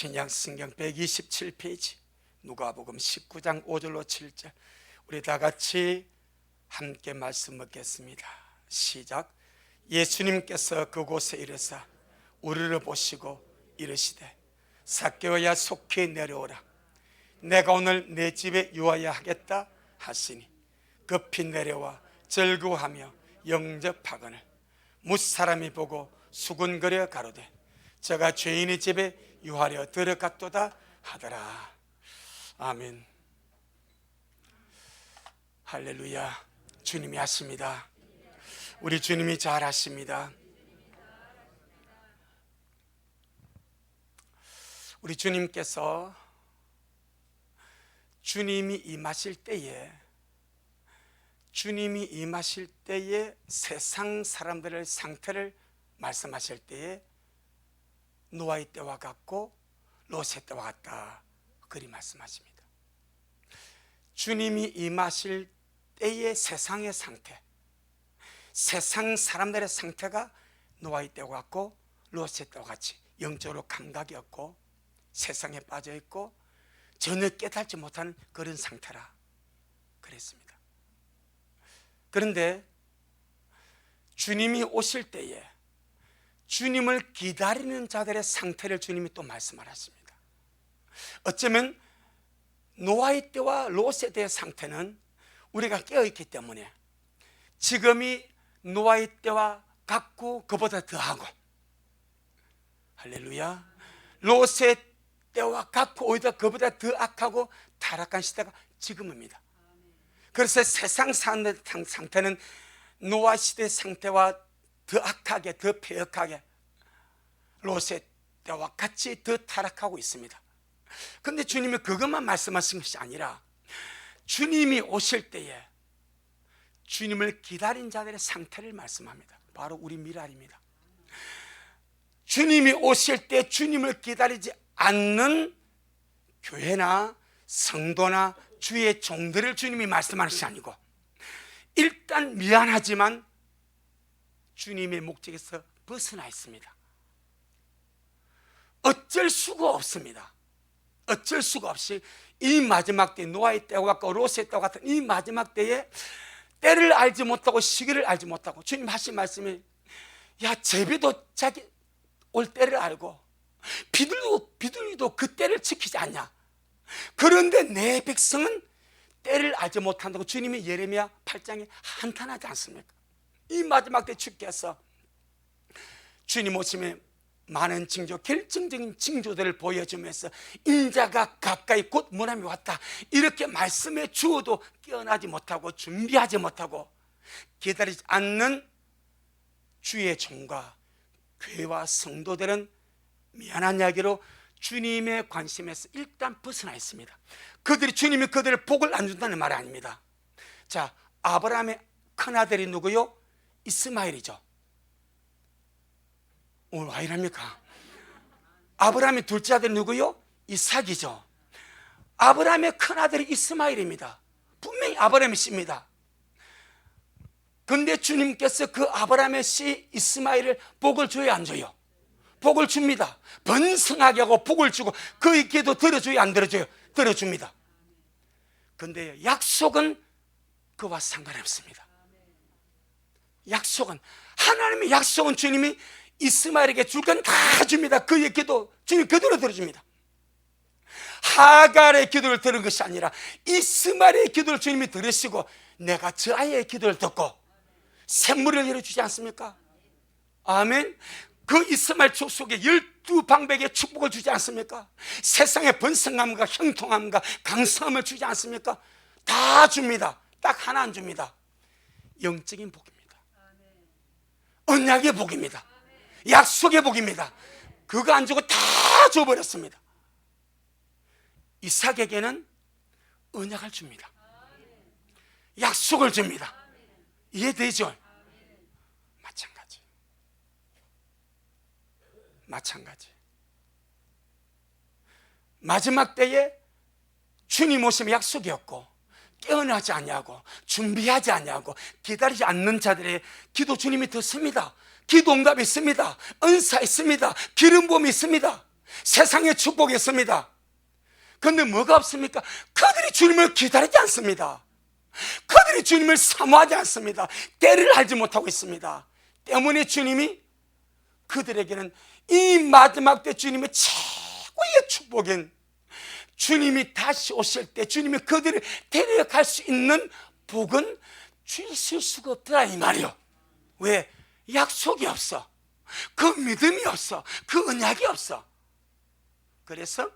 신약 성경 127페이지 누가복음 19장 5절로 7절, 우리 다 같이 함께 말씀 듣겠습니다. 시작. 예수님께서 그곳에 이르사 우리를 보시고 이르시되 삭개오야 속히 내려오라. 내가 오늘 내 집에 유하여 하겠다 하시니 급히 내려와 절구하며 영접하거늘 무사람이 보고 수군거려 가로되 저가 죄인의 집에 유하려 들어갔도다 하더라. 아멘. 할렐루야. 주님이 하십니다. 우리 주님이 잘 하십니다. 우리 주님께서 주님이 임하실 때에 세상 사람들의 상태를 말씀하실 때에 노아의 때와 같고 롯의 때와 같다, 그리 말씀하십니다. 주님이 임하실 때의 세상의 상태, 세상 사람들의 상태가 노아의 때와 같고 롯의 때와 같이 영적으로 감각이 없고 세상에 빠져 있고 전혀 깨닫지 못하는 그런 상태라 그랬습니다. 그런데 주님이 오실 때에 주님을 기다리는 자들의 상태를 주님이 또 말씀하셨습니다. 어쩌면 노아의 때와 롯의 때의 상태는 우리가 깨어있기 때문에 지금이 노아의 때와 같고 그보다 더하고, 할렐루야, 롯의 때와 같고 오히려 그보다 더 악하고 타락한 시대가 지금입니다. 그래서 세상 사람들의 상태는 노아 시대의 상태와 더 악하게, 더 폐역하게 롯의 때와 같이 더 타락하고 있습니다. 그런데 주님이 그것만 말씀하신 것이 아니라 주님이 오실 때에 주님을 기다린 자들의 상태를 말씀합니다. 바로 우리 미랄입니다. 주님이 오실 때 주님을 기다리지 않는 교회나 성도나 주의 종들을 주님이 말씀하는 것이 아니고, 일단 미안하지만 주님의 목적에서 벗어나 있습니다. 어쩔 수가 없습니다. 어쩔 수가 없이 이 마지막 때, 노아의 때와 같고 롯의 때와 같은 이 마지막 때에 때를 알지 못하고 시기를 알지 못하고, 주님 하신 말씀이 야, 제비도 자기 올 때를 알고 비둘기도 그 때를 지키지 않냐. 그런데 내 백성은 때를 알지 못한다고 주님이 예레미야 8장에 한탄하지 않습니까? 이 마지막 때 주께서 주님 오심에 많은 징조, 결정적인 징조들을 보여주면서 인자가 가까이 곧 무람이 왔다, 이렇게 말씀해 주어도 깨어나지 못하고 준비하지 못하고 기다리지 않는 주의 종과 교회와 성도들은 미안한 이야기로 주님의 관심에서 일단 벗어나 있습니다. 주님이 그들의 복을 안 준다는 말이 아닙니다. 자, 아브라함의 큰아들이 누구요? 이스마엘이죠. 오늘 왜 이랍니까? 아브라함의 둘째 아들이 누구요? 이삭이죠. 아브라함의 큰아들이 이스마엘입니다. 분명히 아브라함의 씨입니다. 그런데 주님께서 그 아브라함의 씨 이스마엘을 복을 줘요, 안 줘요? 복을 줍니다. 번성하게 하고 복을 주고 그의 기도 들어줘요, 안 들어줘요? 들어줍니다. 그런데 약속은 그와 상관없습니다. 약속은, 하나님의 약속은 주님이 이스마엘에게 줄 건 다 줍니다. 그의 기도 주님 그대로 들어줍니다. 하갈의 기도를 들은 것이 아니라 이스마엘의 기도를 주님이 들으시고 내가 저 아이의 기도를 듣고 샘물을 열어주지 않습니까? 아멘. 그 이스마엘 족속에 12방백의 축복을 주지 않습니까? 세상의 번성함과 형통함과 강성함을 주지 않습니까? 다 줍니다. 딱 하나 안 줍니다. 영적인 복입니다. 언약의 복입니다. 약속의 복입니다. 그거 안 주고 다 줘버렸습니다. 이삭에게는 언약을 줍니다. 약속을 줍니다. 이해되죠? 마찬가지. 마지막 때에 주님 오심의 약속이었고 깨어나지 않냐고, 준비하지 않냐고 기다리지 않는 자들의 기도 주님이 듣습니다. 기도 응답이 있습니다. 은사 있습니다. 기름 부음이 있습니다. 세상에 축복이 있습니다. 그런데 뭐가 없습니까? 그들이 주님을 기다리지 않습니다. 그들이 주님을 사모하지 않습니다. 때를 알지 못하고 있습니다. 때문에 주님이 그들에게는 이 마지막 때 주님의 최고의 축복인 주님이 다시 오실 때 주님이 그들을 데려갈 수 있는 복은 주실 수가 없더라 이 말이요. 왜? 약속이 없어. 그 믿음이 없어. 그 언약이 없어. 그래서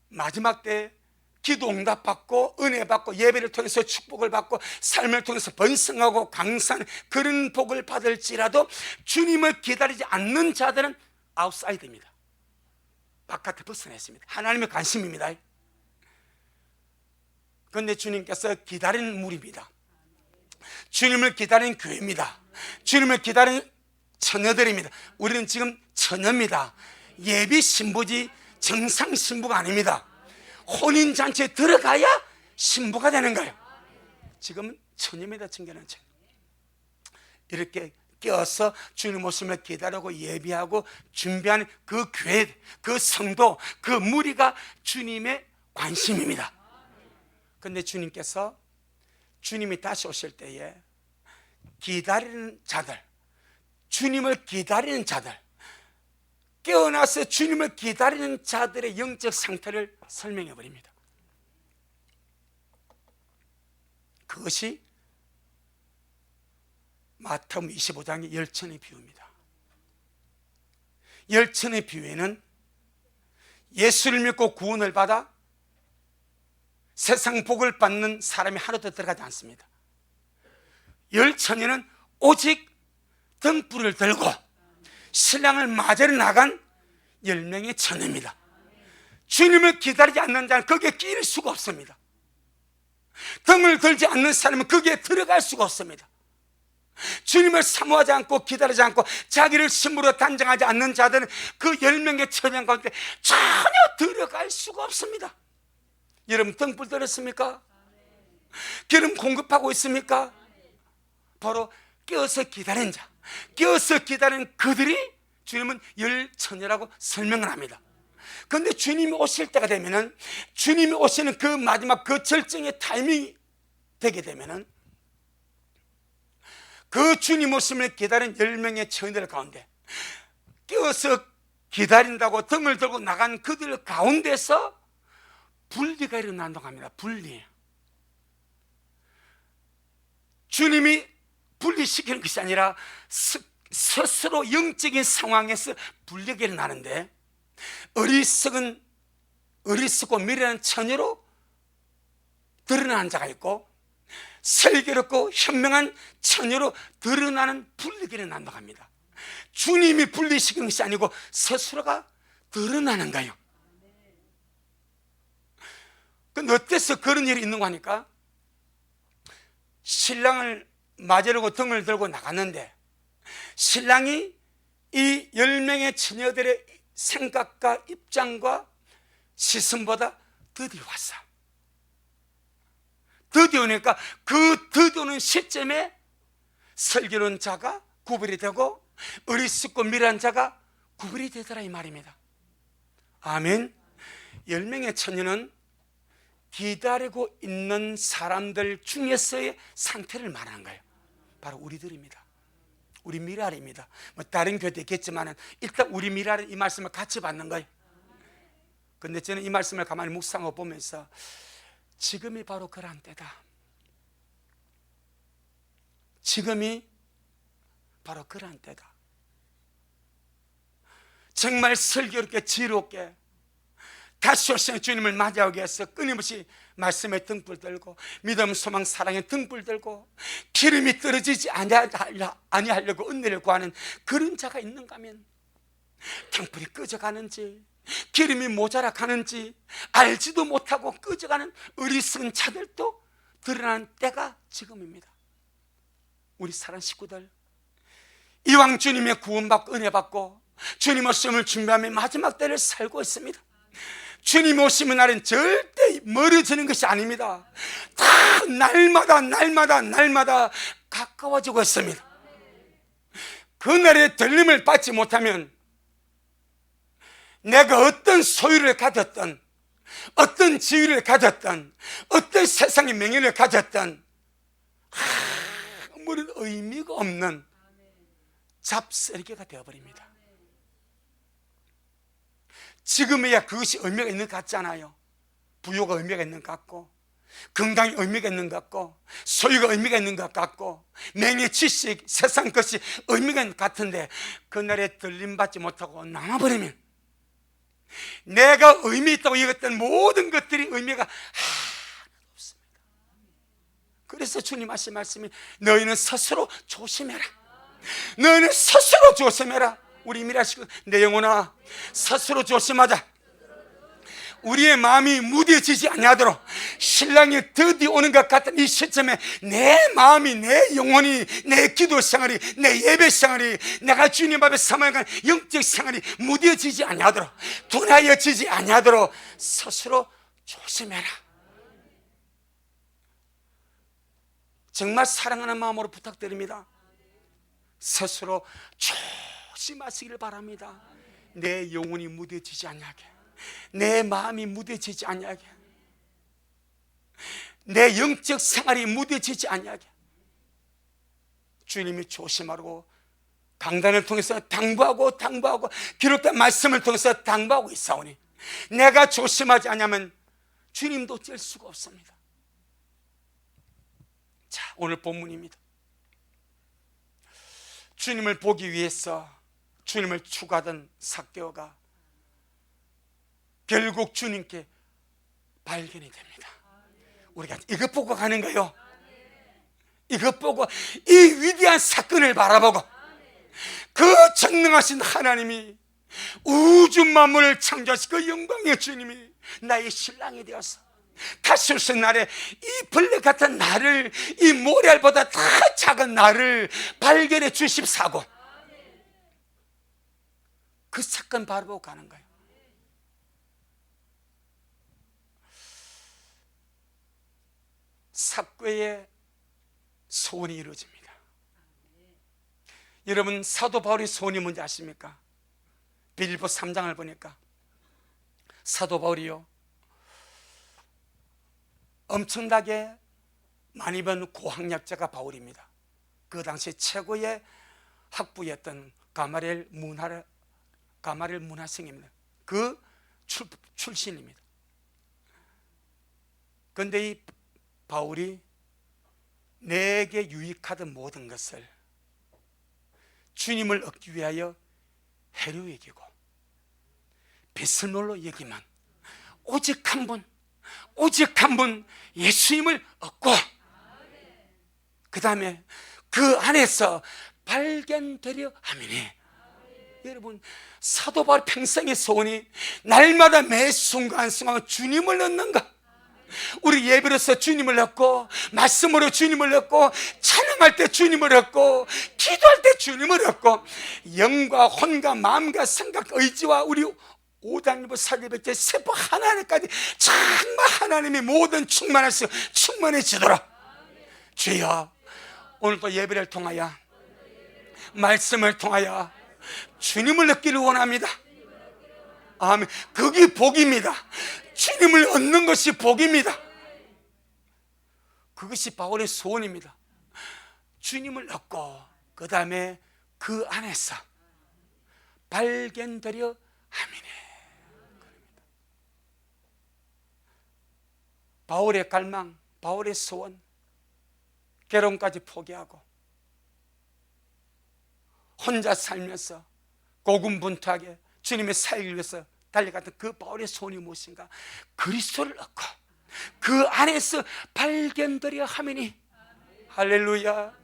마지막 때 기도 응답받고 은혜 받고 예배를 통해서 축복을 받고 삶을 통해서 번성하고 강산 그런 복을 받을지라도 주님을 기다리지 않는 자들은 아웃사이드입니다. 바깥에 벗어났습니다. 하나님의 관심입니다. 그런데 주님께서 기다리는 무리입니다. 주님을 기다리는 교회입니다. 주님을 기다리는 처녀들입니다. 우리는 지금 처녀입니다. 예비 신부지 정상 신부가 아닙니다. 혼인잔치에 들어가야 신부가 되는 거예요. 지금은 처녀입니다. 청결한 처녀. 이렇게 껴서 주님 오심을 기다리고 예비하고 준비하는 그 교회, 그 성도, 그 무리가 주님의 관심입니다. 그런데 주님께서 주님이 다시 오실 때에 기다리는 자들, 주님을 기다리는 자들, 깨어나서 주님을 기다리는 자들의 영적 상태를 설명해 버립니다. 그것이 마태복음 25장의 열천의 비유입니다. 열천의 비유에는 예수를 믿고 구원을 받아 세상 복을 받는 사람이 하나도 들어가지 않습니다. 열천에는 오직 등불을 들고 신랑을 맞으러 나간 10명의 처녀입니다. 주님을 기다리지 않는 자는 거기에 끼일 수가 없습니다. 등을 들지 않는 사람은 거기에 들어갈 수가 없습니다. 주님을 사모하지 않고 기다리지 않고 자기를 신부로 단정하지 않는 자들은 그 10명의 처녀 가운데 전혀 들어갈 수가 없습니다. 여러분 등불 들었습니까? 기름 공급하고 있습니까? 바로 깨어서 기다린 자, 깨어서 기다린 그들이 주님은 열처녀라고 설명을 합니다. 그런데 주님이 오실 때가 되면은, 주님이 오시는 그 마지막 그 절정의 타이밍이 되게 되면은 그 주님 오심을 기다린 10명의 처녀들 가운데 깨어서 기다린다고 등을 들고 나간 그들 가운데서 분리가 일어난다고 합니다. 분리. 주님이 분리시키는 것이 아니라 스스로 영적인 상황에서 분리가 일어나는데, 어리석고 미련한 처녀로 드러나는 자가 있고 슬기롭고 현명한 처녀로 드러나는 분리가 일어난다고 합니다. 주님이 분리시키는 것이 아니고 스스로가 드러나는 거예요. 근데 어때서 그런 일이 있는 거 하니까, 신랑을 맞으려고 등을 들고 나갔는데 신랑이 이 10명의 처녀들의 생각과 입장과 시선보다 드디어 왔어. 드디어 오니까 그 드디어 오는 시점에 슬기로운 자가 구별이 되고 어리석고 미련한 자가 구별이 되더라 이 말입니다. 아멘. 10명의 처녀는 기다리고 있는 사람들 중에서의 상태를 말하는 거예요. 바로 우리들입니다. 우리 미랄입니다. 뭐 다른 교회도 있겠지만 일단 우리 미랄은 이 말씀을 같이 받는 거예요. 그런데 저는 이 말씀을 가만히 묵상하고 보면서 지금이 바로 그런 때다. 지금이 바로 그런 때다. 정말 슬기롭게 지혜롭게 다시 오시는 주님을 맞이하기 위해서 끊임없이 말씀에 등불 들고 믿음, 소망, 사랑에 등불 들고 기름이 떨어지지 아니하려고 은혜를 구하는 그런 자가 있는가 하면, 등불이 꺼져가는지 기름이 모자라 가는지 알지도 못하고 꺼져가는 어리석은 자들도 드러나는 때가 지금입니다. 우리 사랑하는 식구들, 이왕 주님의 구원받고 은혜받고 주님 오심을 준비하며 마지막 때를 살고 있습니다. 주님 오시는 날은 절대 멀어지는 것이 아닙니다. 다 날마다 가까워지고 있습니다. 그날의 들림을 받지 못하면 내가 어떤 소유를 가졌던, 어떤 지위를 가졌던, 어떤 세상의 명예를 가졌던 아무런 의미가 없는 잡쓰레기가 되어버립니다. 지금에야 그것이 의미가 있는 것 같잖아요. 부요가 의미가 있는 것 같고, 건강이 의미가 있는 것 같고, 소유가 의미가 있는 것 같고, 명예, 지식, 세상 것이 의미가 있는 것 같은데, 그날에 들림받지 못하고 남아버리면 내가 의미 있다고 여겼던 모든 것들이 의미가 하나도 없습니다. 그래서 주님 하신 말씀이 너희는 스스로 조심해라. 너희는 스스로 조심해라. 우리 미라시고 내 영혼아 스스로 조심하자. 우리의 마음이 무뎌지지 아니하도록 신랑이 드디어 오는 것 같은 이 시점에 내 마음이, 내 영혼이, 내 기도 생활이, 내 예배 생활이, 내가 주님 앞에 삼아간 영적 생활이 무뎌지지 아니하도록, 둔하여지지 아니하도록 스스로 조심해라. 정말 사랑하는 마음으로 부탁드립니다. 스스로 조심하시기를 바랍니다. 내 영혼이 무뎌지지 아니하게, 내 마음이 무뎌지지 아니하게, 내 영적 생활이 무뎌지지 아니하게 주님이 조심하라고 강단을 통해서 당부하고 기록된 말씀을 통해서 당부하고 있사오니 내가 조심하지 않으면 주님도 어쩔 수가 없습니다. 자, 오늘 본문입니다. 주님을 보기 위해서 주님을 추구하던 삭개오가 결국 주님께 발견이 됩니다. 우리가 이것 보고 가는 거요. 이것 보고 이 위대한 사건을 바라보고 그 전능하신 하나님이 우주 만물을 창조하신 그 영광의 주님이 나의 신랑이 되어서 다시 오신 날에 이 벌레 같은 나를, 이 모래알보다 더 작은 나를 발견해 주십사고 그 사건 바라보고 가는 거예요. 삭개의 소원이 이루어집니다. 여러분, 사도 바울의 소원이 뭔지 아십니까? 빌립보 3장을 보니까 사도 바울이요, 엄청나게 많이 번 고학력자가 바울입니다. 그 당시 최고의 학부였던 가마리엘 문화생입니다. 그 출신입니다. 그런데 이 바울이 내게 유익하던 모든 것을 주님을 얻기 위하여 해로 여기고 배설물로 여기만 오직 한 분 예수님을 얻고 그 다음에 그 안에서 발견되려 하미니. 여러분, 사도 바울 평생의 소원이 날마다 매 순간순간 주님을 얻는 것. 우리 예배로서 주님을 얻고, 말씀으로 주님을 얻고, 찬양할 때 주님을 얻고, 기도할 때 주님을 얻고, 영과 혼과 마음과 생각, 의지와 우리 오단일보 사제백제 세포 하나님까지 정말 하나님의 모든 충만해지도록 주여, 오늘도 예배를 통하여 말씀을 통하여 주님을 얻기를 원합니다. 아멘. 그게 복입니다. 주님을 얻는 것이 복입니다. 그것이 바울의 소원입니다. 주님을 얻고 그 다음에 그 안에서 발견되려 하미네. 바울의 갈망, 바울의 소원, 결혼까지 포기하고 혼자 살면서 고군분투하게 주님의 살기를 위해서 달려갔던 그 바울의 소원이 무엇인가? 그리스도를 얻고 그 안에서 발견되려 하미니. 할렐루야.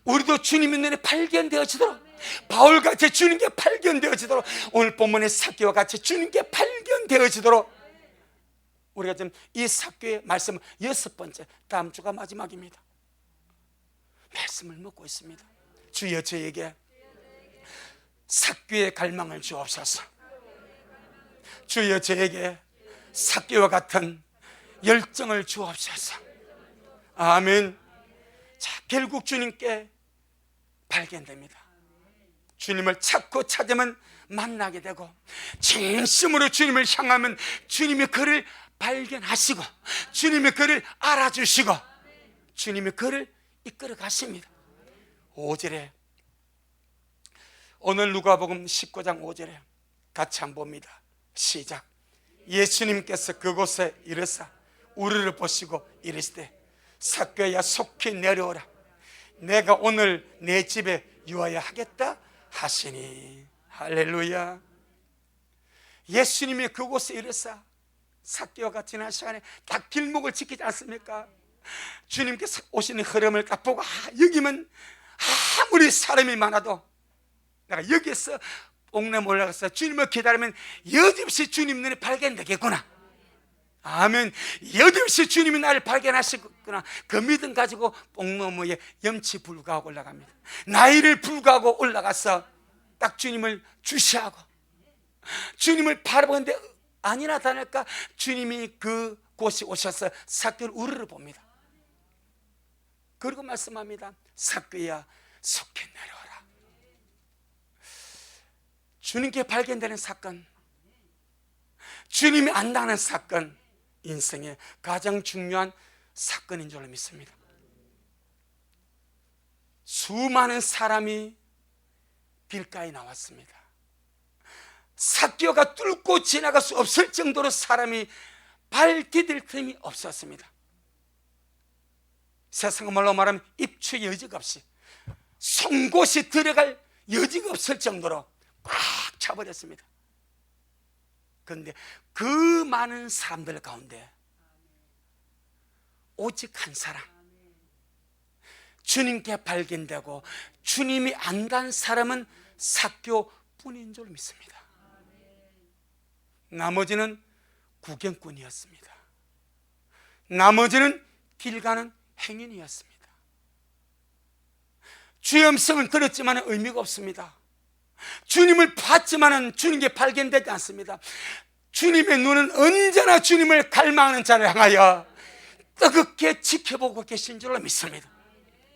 우리도 주님의 눈에 발견되어지도록, 바울같이 주님께 발견되어지도록, 오늘 본문의 삭개와 같이 주님께 발견되어지도록 우리가 지금 이 삭개의 말씀 6번째, 다음 주가 마지막입니다. 말씀을 묻고 있습니다. 주여 저에게 삭개의 갈망을 주옵소서. 주여 저에게 삭개와 같은 열정을 주옵소서. 아멘. 자, 결국 주님께 발견됩니다. 주님을 찾고 찾으면 만나게 되고 진심으로 주님을 향하면 주님이 그를 발견하시고 주님이 그를 알아주시고 주님이 그를 이끌어 가십니다. 5절에 오늘 누가복음 19장 5절에 같이 한번 봅니다. 시작. 예수님께서 그곳에 이르사 우리를 보시고 이르시되 삭개야 속히 내려오라. 내가 오늘 내 집에 유하여 하겠다 하시니. 할렐루야. 예수님이 그곳에 이르사 삭개가 지난 시간에 다 길목을 지키지 않습니까? 주님께서 오시는 흐름을 딱 보고 여기면 아무리 사람이 많아도 내가 여기에서 옥내에 올라가서 주님을 기다리면 여지없이 주님 눈에 발견되겠구나. 아멘. 여지없이 주님이 나를 발견하시구나. 그 믿음 가지고 옥너머에 염치 불구하고 올라갑니다. 나이를 불구하고 올라가서 딱 주님을 주시하고 주님을 바라보는데 아니나 다를까 주님이 그 곳에 오셔서 삭개를 우르르 봅니다. 그리고 말씀합니다. 삭개야 속히 내려와라. 주님께 발견되는 사건, 주님이 안다는 사건, 인생의 가장 중요한 사건인 줄로 믿습니다. 수많은 사람이 길가에 나왔습니다. 삭개가 뚫고 지나갈 수 없을 정도로 사람이 발 디딜 틈이 없었습니다. 세상 말로 말하면 입추 여지가 없이 송곳이 들어갈 여지가 없을 정도로 꽉 차버렸습니다. 그런데 그 많은 사람들 가운데 오직 한 사람, 주님께 발견되고 주님이 안다는 사람은 삭개뿐인 줄 믿습니다. 나머지는 구경꾼이었습니다. 나머지는 길 가는 행인이었습니다. 주의 음성을 들었지만 의미가 없습니다. 주님을 봤지만 주님께 발견되지 않습니다. 주님의 눈은 언제나 주님을 갈망하는 자를 향하여 뜨겁게 지켜보고 계신 줄로 믿습니다.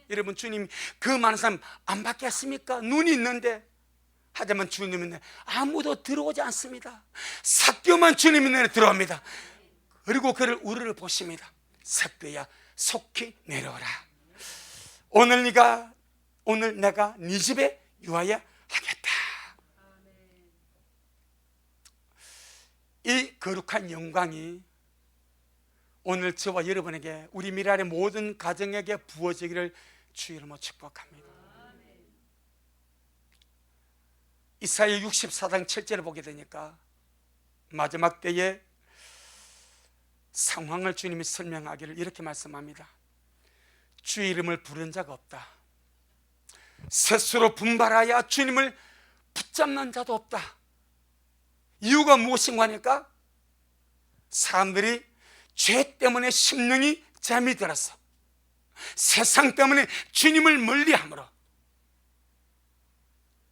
여러분, 주님 그 많은 사람 안 받겠습니까? 눈이 있는데. 하지만 주님은 아무도 들어오지 않습니다. 삭개만 주님의 눈에 들어옵니다. 그리고 그를 우르르 보십니다. 삭개야 속히 내려오라. 오늘 내가 네 집에 유하여 하겠다. 이 거룩한 영광이 오늘 저와 여러분에게, 우리 미랄의 모든 가정에게 부어지기를 주의 이름으로 축복합니다. 이사야 64장 7절을 보게 되니까 마지막 때에 상황을 주님이 설명하기를 이렇게 말씀합니다. 주의 이름을 부른 자가 없다. 스스로 분발하여 주님을 붙잡는 자도 없다. 이유가 무엇인가 하니까 사람들이 죄 때문에 심령이 잠이 들어서 세상 때문에 주님을 멀리하므로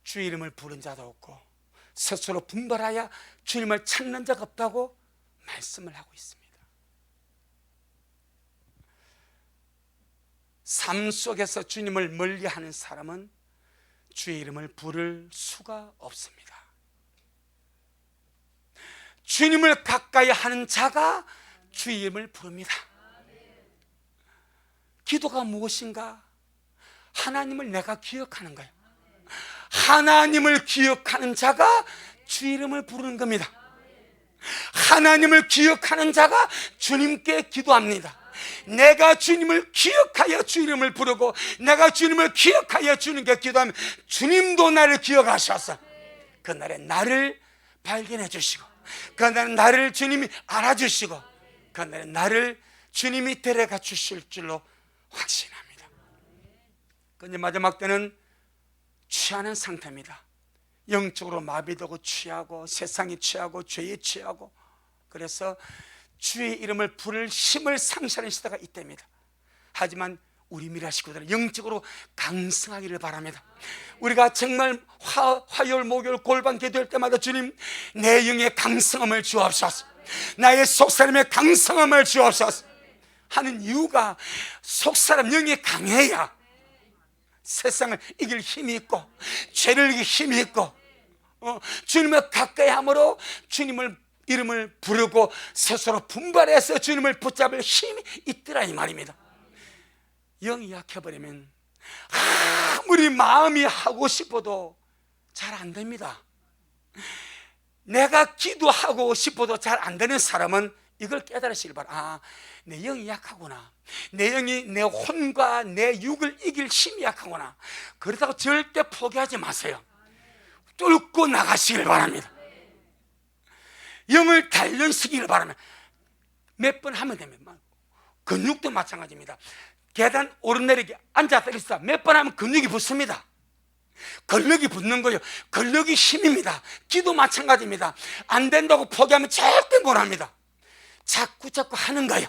주의 이름을 부른 자도 없고 스스로 분발하여 주님을 찾는 자가 없다고 말씀을 하고 있습니다. 삶 속에서 주님을 멀리하는 사람은 주의 이름을 부를 수가 없습니다. 주님을 가까이 하는 자가 주의 이름을 부릅니다. 기도가 무엇인가? 하나님을 내가 기억하는 거예요. 하나님을 기억하는 자가 주의 이름을 부르는 겁니다. 하나님을 기억하는 자가 주님께 기도합니다. 내가 주님을 기억하여 주의 이름을 부르고 내가 주님을 기억하여 주님께 기도하면 주님도 나를 기억하셔서 그날에 나를 발견해 주시고 그날에 나를 주님이 알아주시고 그날에 나를 주님이 데려가 주실 줄로 확신합니다. 그런데 마지막 때는 취하는 상태입니다. 영적으로 마비되고 취하고 세상에 취하고 죄에 취하고, 그래서 주의 이름을 부를 힘을 상실하는 시대가 이때입니다. 하지만 우리 미라 식구들은 영적으로 강성하기를 바랍니다. 우리가 정말 화요일 목요일 골방 기도할 때마다 주님 내 영의 강성함을 주옵소서, 나의 속사람의 강성함을 주옵소서 하는 이유가 속사람 영이 강해야 세상을 이길 힘이 있고 죄를 이길 힘이 있고 주님을 가까이 함으로 주님을 이름을 부르고 스스로 분발해서 주님을 붙잡을 힘이 있더라 이 말입니다. 영이 약해버리면 아무리 마음이 하고 싶어도 잘 안 됩니다. 내가 기도하고 싶어도 잘 안 되는 사람은 이걸 깨달으시길 바랍니다. 내 영이 약하구나. 내 영이 내 혼과 내 육을 이길 힘이 약하구나. 그렇다고 절대 포기하지 마세요. 뚫고 나가시길 바랍니다. 영을 단련시키길 바랍니다. 몇 번 하면 됩니다. 근육도 마찬가지입니다. 계단 오르내리기 앉았다 일어섰다 몇 번 하면 근육이 붙습니다. 근력이 붙는 거예요. 근력이 힘입니다. 기도 마찬가지입니다. 안 된다고 포기하면 절대 못합니다. 자꾸 하는 거예요.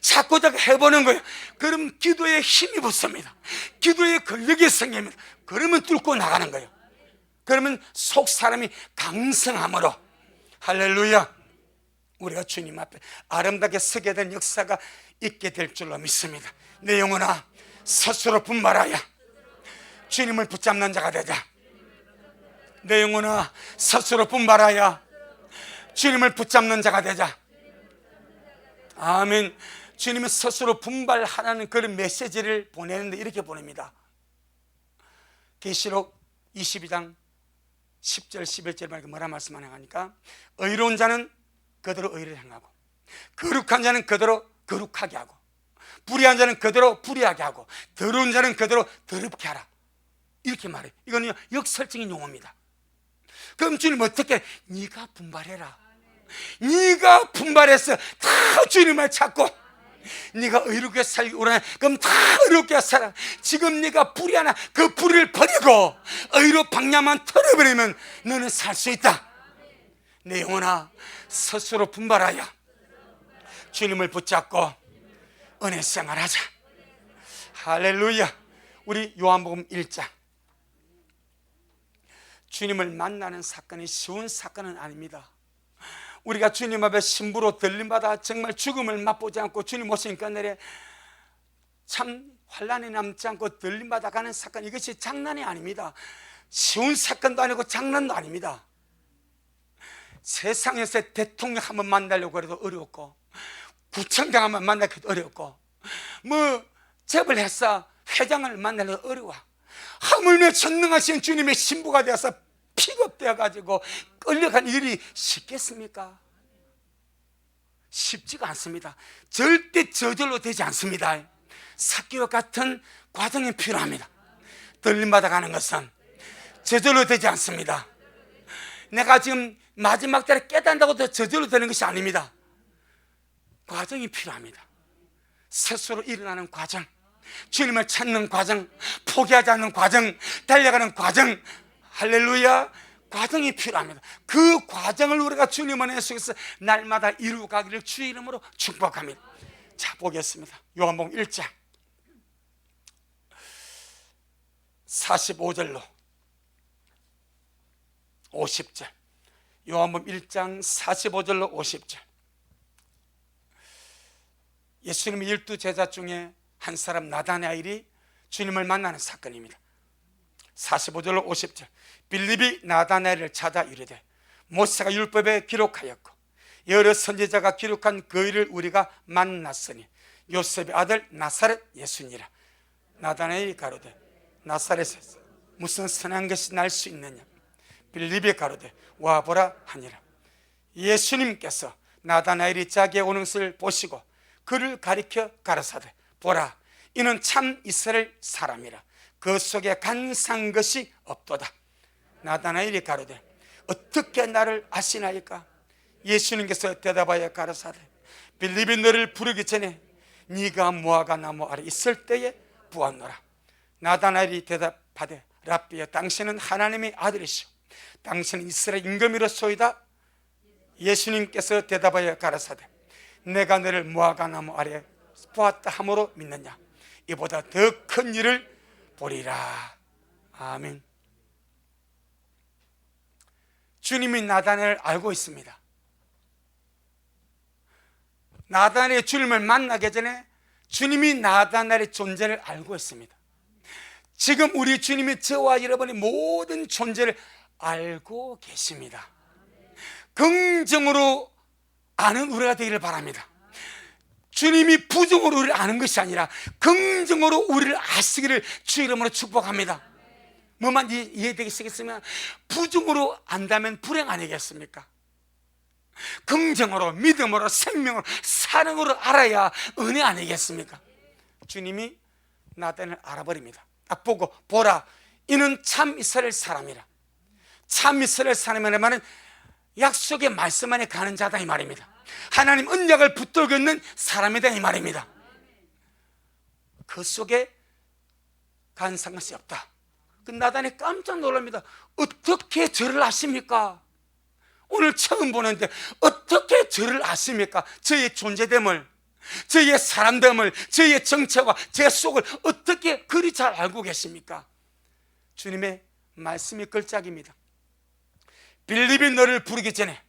자꾸 해보는 거예요. 그럼 기도에 힘이 붙습니다. 기도에 근력이 생깁니다. 그러면 뚫고 나가는 거예요. 그러면 속 사람이 강성함으로 할렐루야, 우리가 주님 앞에 아름답게 서게 된 역사가 있게 될 줄로 믿습니다. 내 영혼아, 스스로 분발하여 주님을 붙잡는 자가 되자. 내 영혼아, 스스로 분발하여 주님을 붙잡는 자가 되자. 아멘. 주님은 스스로 분발하라는 그런 메시지를 보내는데 이렇게 보냅니다. 계시록 22장 10절 11절에 뭐라 말씀하니까 의로운 자는 그대로 의를 행하고 거룩한 자는 그대로 거룩하게 하고 불의한 자는 그대로 불의하게 하고 더러운 자는 그대로 더럽게 하라. 이렇게 말해요. 이거는 역설적인 용어입니다. 그럼 주님 어떻게? 네가 분발해라. 네가 분발해서 다 주님을 찾고 네가 의롭게 살기 원하냐? 그럼 다 의롭게 살아. 지금 네가 불의하나 그 불의를 버리고 의로 방향만 털어버리면 너는 살 수 있다. 내 영혼아, 스스로 분발하여 주님을 붙잡고 은혜 생활하자. 할렐루야. 우리 요한복음 1장. 주님을 만나는 사건이 쉬운 사건은 아닙니다. 우리가 주님 앞에 신부로 들림받아 정말 죽음을 맛보지 않고 주님 오시니까 내래 참 환난이 남지 않고 들림받아 가는 사건, 이것이 장난이 아닙니다. 쉬운 사건도 아니고 장난도 아닙니다. 세상에서 대통령 한번 만나려고 해도 어렵고 구청장 한번 만나기도 어렵고 뭐 재벌 회사 회장을 만나려도 어려워. 하물며 전능하신 주님의 신부가 되어서 픽업되어 가지고 끌려간 일이 쉽겠습니까? 쉽지가 않습니다. 절대 저절로 되지 않습니다. 삭개와 같은 과정이 필요합니다. 들림받아 가는 것은 저절로 되지 않습니다. 내가 지금 마지막 때에 깨닫는다고 저절로 되는 것이 아닙니다. 과정이 필요합니다. 스스로 일어나는 과정, 주님을 찾는 과정, 포기하지 않는 과정, 달려가는 과정, 할렐루야, 과정이 필요합니다. 그 과정을 우리가 주님 안에 속에서 날마다 이루어가기를 주의 이름으로 축복합니다. 자, 보겠습니다. 요한복음 1장 45절로 50절. 요한복음 1장 45절로 50절. 예수님의 12제자 중에 한 사람 나다나엘이 주님을 만나는 사건입니다. 45절로 50절. 빌립이 나다나엘을 찾아 이르되 모세가 율법에 기록하였고 여러 선지자가 기록한 그 일을 우리가 만났으니 요셉의 아들 나사렛 예수니라. 나다나엘이 가로되 나사렛에서 무슨 선한 것이 날 수 있느냐? 빌립이 가로되 와보라 하니라. 예수님께서 나다나엘이 자기의 오는 것을 보시고 그를 가리켜 가라사대 보라, 이는 참 이스라엘 사람이라. 그 속에 간사한 것이 없도다. 나다나엘이 가로되 어떻게 나를 아시나이까? 예수님께서 대답하여 가라사대 빌립이 너를 부르기 전에 네가 무화과 나무 아래 있을 때에 보았노라. 나다나엘이 대답하되 랍비여, 당신은 하나님의 아들이시오 당신은 이스라엘 임금이로소이다. 예수님께서 대답하여 가라사대 내가 너를 무화과 나무 아래 보았다 함으로 믿느냐? 이보다 더 큰 일을 보리라. 아멘. 주님이 나다나엘을 알고 있습니다. 나다나엘이 주님을 만나기 전에 주님이 나다나엘의 존재를 알고 있습니다. 지금 우리 주님이 저와 여러분의 모든 존재를 알고 계십니다. 긍정으로 아는 우리가 되기를 바랍니다. 주님이 부정으로 우리를 아는 것이 아니라 긍정으로 우리를 아시기를 주 이름으로 축복합니다. 뭐만 이해되시겠으면 부정으로 안다면 불행 아니겠습니까? 긍정으로, 믿음으로, 생명으로, 사랑으로 알아야 은혜 아니겠습니까? 주님이 나단을 알아버립니다. 딱 보고 보라, 이는 참 이스라엘 사람이라. 참 이스라엘 사람이라는 말은 약속의 말씀 안에 가는 자다 이 말입니다. 하나님 언약을 붙들고 있는 사람이다 이 말입니다. 그 속에 간사한 것이 없다. 그 나단이 깜짝 놀랍니다. 어떻게 저를 아십니까? 오늘 처음 보는데 어떻게 저를 아십니까? 저의 존재됨을, 저의 사람됨을, 저의 정체와 제 속을 어떻게 그리 잘 알고 계십니까? 주님의 말씀이 걸작입니다. 빌립이 너를 부르기 전에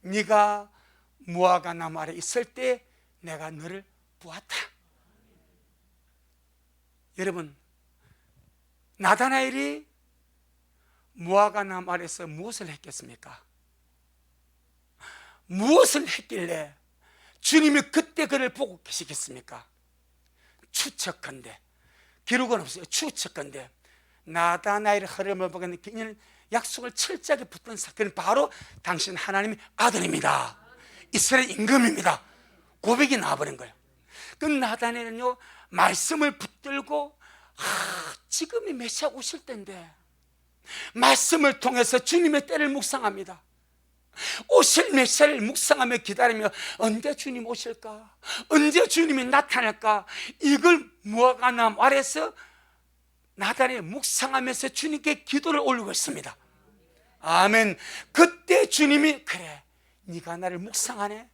네가 무화과 나무 아래 있을 때 내가 너를 보았다. 여러분, 나다나엘이 무화과 나무 아래서 무엇을 했겠습니까? 무엇을 했길래 주님이 그때 그를 보고 계시겠습니까? 추측컨대, 기록은 없어요. 추측컨대 나다나엘의 흐름을 보겠는데 그는 약속을 철저하게 붙든 사건은 바로 당신 하나님의 아들입니다. 이스라엘 임금입니다. 고백이 나와버린 거예요. 그 나다나엘은요, 말씀을 붙들고 지금이 메시아 오실 때인데 말씀을 통해서 주님의 때를 묵상합니다. 오실 메시아를 묵상하며 기다리며 언제 주님 오실까? 언제 주님이 나타날까? 이걸 무화과 나무 아래서 나단에 묵상하면서 주님께 기도를 올리고 있습니다. 아멘. 그때 주님이 그래, 네가 나를 묵상하네,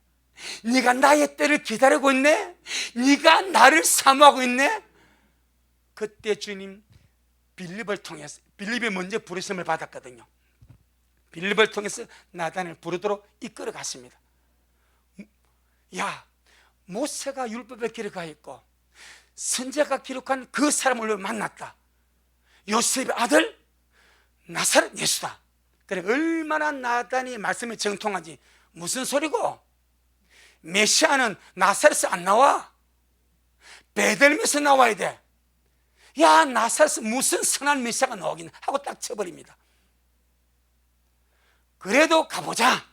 네가 나의 때를 기다리고 있네, 네가 나를 사모하고 있네. 그때 주님 빌립을 통해서, 빌립이 먼저 부르심을 받았거든요. 빌립을 통해서 나단을 부르도록 이끌어 갔습니다. 야, 모세가 율법을 기록하였고 선지자가 기록한 그 사람을 만났다. 요셉의 아들 나사렛 예수다. 그래, 얼마나 나단이 말씀이 정통한지. 무슨 소리고? 메시아는 나사렛에서 안 나와. 베들레헴에서 나와야 돼. 야, 나사렛에서 무슨 선한 메시아가 나오긴 하고 딱 쳐버립니다. 그래도 가보자.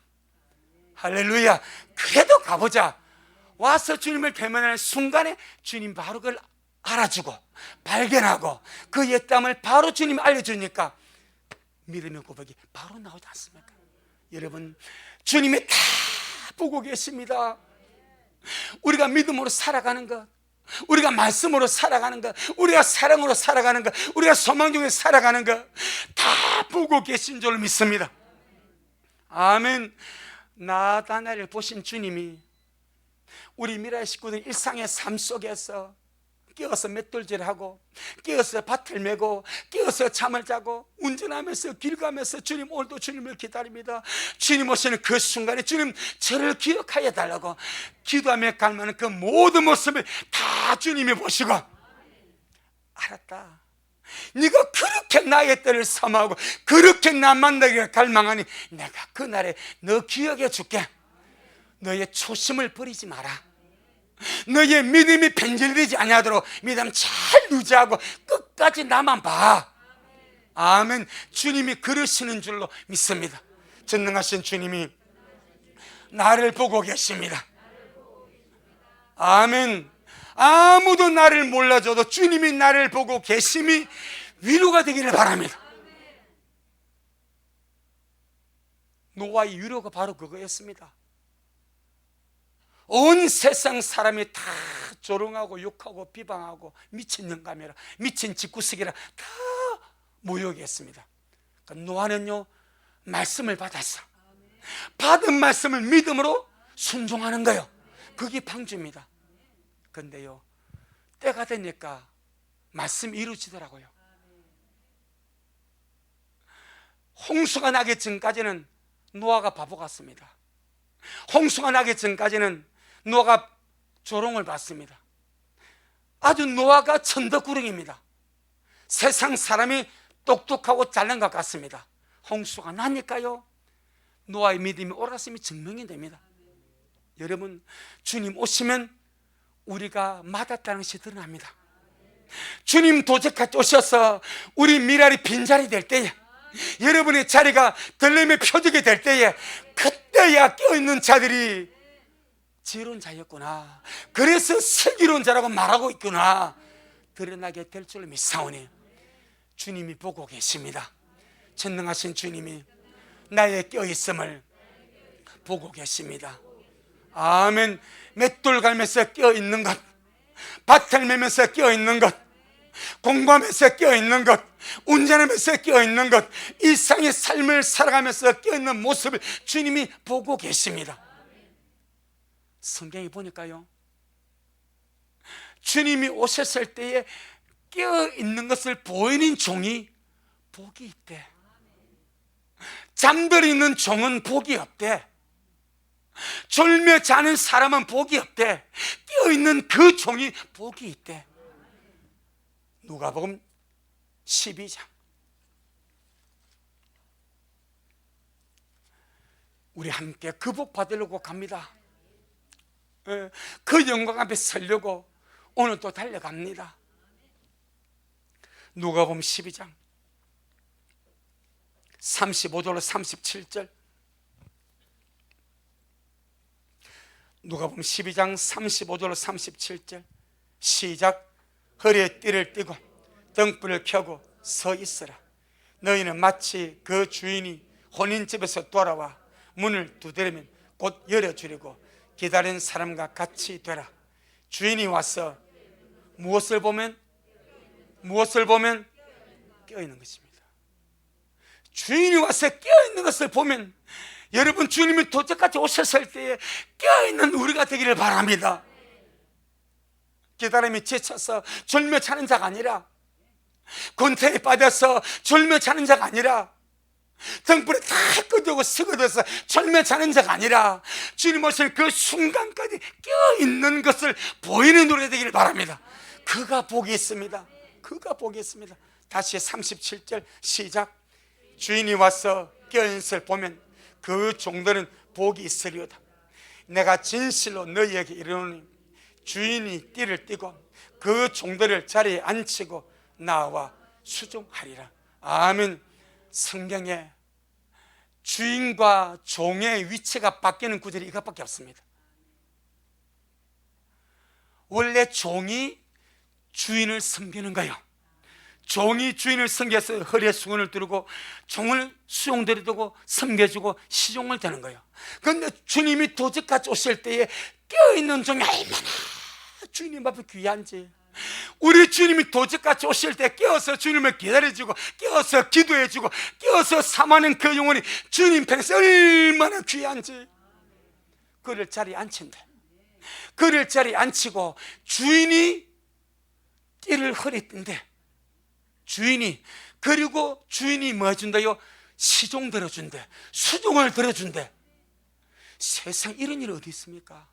할렐루야. 그래도 가보자. 와서 주님을 대면하는 순간에 주님 바로 그걸 알아주고 발견하고 그 옛담을 바로 주님이 알려주니까 믿음의 고백이 바로 나오지 않습니까? 여러분, 주님이 다 보고 계십니다. 우리가 믿음으로 살아가는 것, 우리가 말씀으로 살아가는 것, 우리가 사랑으로 살아가는 것, 우리가 소망 중에 살아가는 것 다 보고 계신 줄 믿습니다. 아멘. 나다나엘을 보신 주님이 우리 미라의 식구들 일상의 삶 속에서 깨어서 맷돌질하고 깨어서 밭을 메고 깨어서 잠을 자고 운전하면서 길 가면서 주님, 오늘도 주님을 기다립니다. 주님 오시는 그 순간에 주님 저를 기억하여 달라고 기도하며 갈망하는 그 모든 모습을 다 주님이 보시고 알았다, 네가 그렇게 나의 때를 사모하고 그렇게 나 만나기를 갈망하니 내가 그날에 너 기억해 줄게. 너의 초심을 버리지 마라. 너의 믿음이 변질되지 아니하도록 믿음 잘 유지하고 끝까지 나만 봐. 아멘. 주님이 그러시는 줄로 믿습니다. 전능하신 주님이 나를 보고 계십니다. 아멘. 아무도 나를 몰라줘도 주님이 나를 보고 계심이 위로가 되기를 바랍니다. 노아의 위로가 바로 그거였습니다. 온 세상 사람이 다 조롱하고 욕하고 비방하고 미친 영감이라, 미친 집구석이라 다 모욕했습니다. 그러니까 노아는요, 말씀을 받았어. 받은 말씀을 믿음으로 순종하는 거예요. 그게 방주입니다. 그런데요, 때가 되니까 말씀이 이루어지더라고요. 홍수가 나기 전까지는 노아가 바보 같습니다. 홍수가 나기 전까지는 노아가 조롱을 받습니다. 아주 노아가 천덕꾸러기입니다. 세상 사람이 똑똑하고 잘난 것 같습니다. 홍수가 나니까요, 노아의 믿음이 옳았음이 증명이 됩니다. 여러분, 주님 오시면 우리가 맞았다는 것이 드러납니다. 주님 도적같이 오셔서 우리 미랄이 빈자리 될 때에, 여러분의 자리가 들림의 표적이 될 때에, 그때야 깨어있는 자들이 지혜로운 자였구나, 그래서 슬기로운 자라고 말하고 있구나, 드러나게 될 줄로 믿사오니 주님이 보고 계십니다. 전능하신 주님이 나의 깨어있음을 보고 계십니다. 아멘. 맷돌 갈면서 깨어있는 것, 밭을 매면서 깨어있는 것, 공부하면서 깨어있는 것, 운전하면서 깨어있는 것, 일상의 삶을 살아가면서 깨어있는 모습을 주님이 보고 계십니다. 성경에 보니까요, 주님이 오셨을 때에 깨어있는 것을 보이는 종이 복이 있대. 잠들어 있는 종은 복이 없대. 졸며 자는 사람은 복이 없대. 깨어있는 그 종이 복이 있대. 누가복음 12장. 우리 함께 그 복 받으려고 갑니다. 그 영광 앞에 서려고 오늘 또 달려갑니다. 누가복음 12장 35절로 37절. 누가복음 12장 35절로 37절. 시작. 허리에 띠를 띠고 등불을 켜고 서 있으라. 너희는 마치 그 주인이 혼인집에서 돌아와 문을 두드리면 곧 열어주려고 기다리는 사람과 같이 되라. 주인이 와서 무엇을 보면 깨어있는 것입니다. 주인이 와서 깨어있는 것을 보면, 여러분, 주님이 도적같이 오셨을 때에 깨어있는 우리가 되기를 바랍니다. 기다림이 지쳐서 졸며 자는 자가 아니라, 권태에 빠져서 졸며 자는 자가 아니라, 등불에 다 끄두고 쓰러져서 졸며 자는 자가 아니라, 주님 오실 그 순간까지 깨어있는 것을 보이는 우리가 되기를 바랍니다. 그가 복이 있습니다. 그가 복이 있습니다. 다시 37절 시작. 주인이 와서 깨어있는 것을 보면 그 종들은 복이 있으리로다. 내가 진실로 너희에게 이르노니 주인이 띠를 띠고 그 종들을 자리에 앉히고 나와 수종하리라. 아멘. 성경에 주인과 종의 위치가 바뀌는 구절이 이것밖에 없습니다. 원래 종이 주인을 섬기는 거예요. 종이 주인을 섬겨서 허리에 수건을 두르고 종을 수용대로 두고 섬겨주고 시종을 되는 거예요. 그런데 주님이 도적같이 오실 때에 깨어있는 종이 얼마나 주님 앞에 귀한지, 우리 주님이 도적같이 오실 때 깨어서 주님을 기다려주고 깨어서 기도해주고 깨어서 사모하는 그 영혼이 주님 편에서 얼마나 귀한지, 그를 자리에 앉힌대. 그를 자리에 앉히고 주인이 띠를 허리에 뜬대. 주인이, 그리고 주인이 뭐 해준대요? 시종 들어준대. 수종을 들어준대. 세상에 이런 일이 어디 있습니까?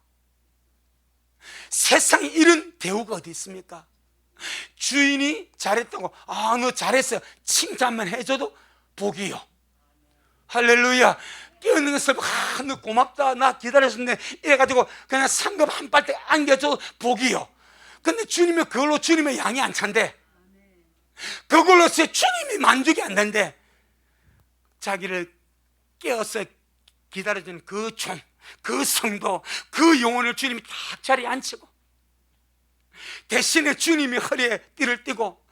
세상에 이런 대우가 어디 있습니까? 주인이 잘했다고, 아, 너 잘했어, 칭찬만 해줘도 복이요. 할렐루야. 깨어있는 것을, 아, 너 고맙다, 나 기다렸었네, 이래가지고 그냥 상급 한 빨대 안겨줘도 복이요. 근데 주님이 그걸로 주님의 양이 안 찬대. 그걸로서 주님이 만족이 안 된대. 자기를 깨어서 기다려주는 그 종, 그 성도, 그 영혼을 주님이 딱 자리에 앉히고, 대신에 주님이 허리에 띠를 띠고,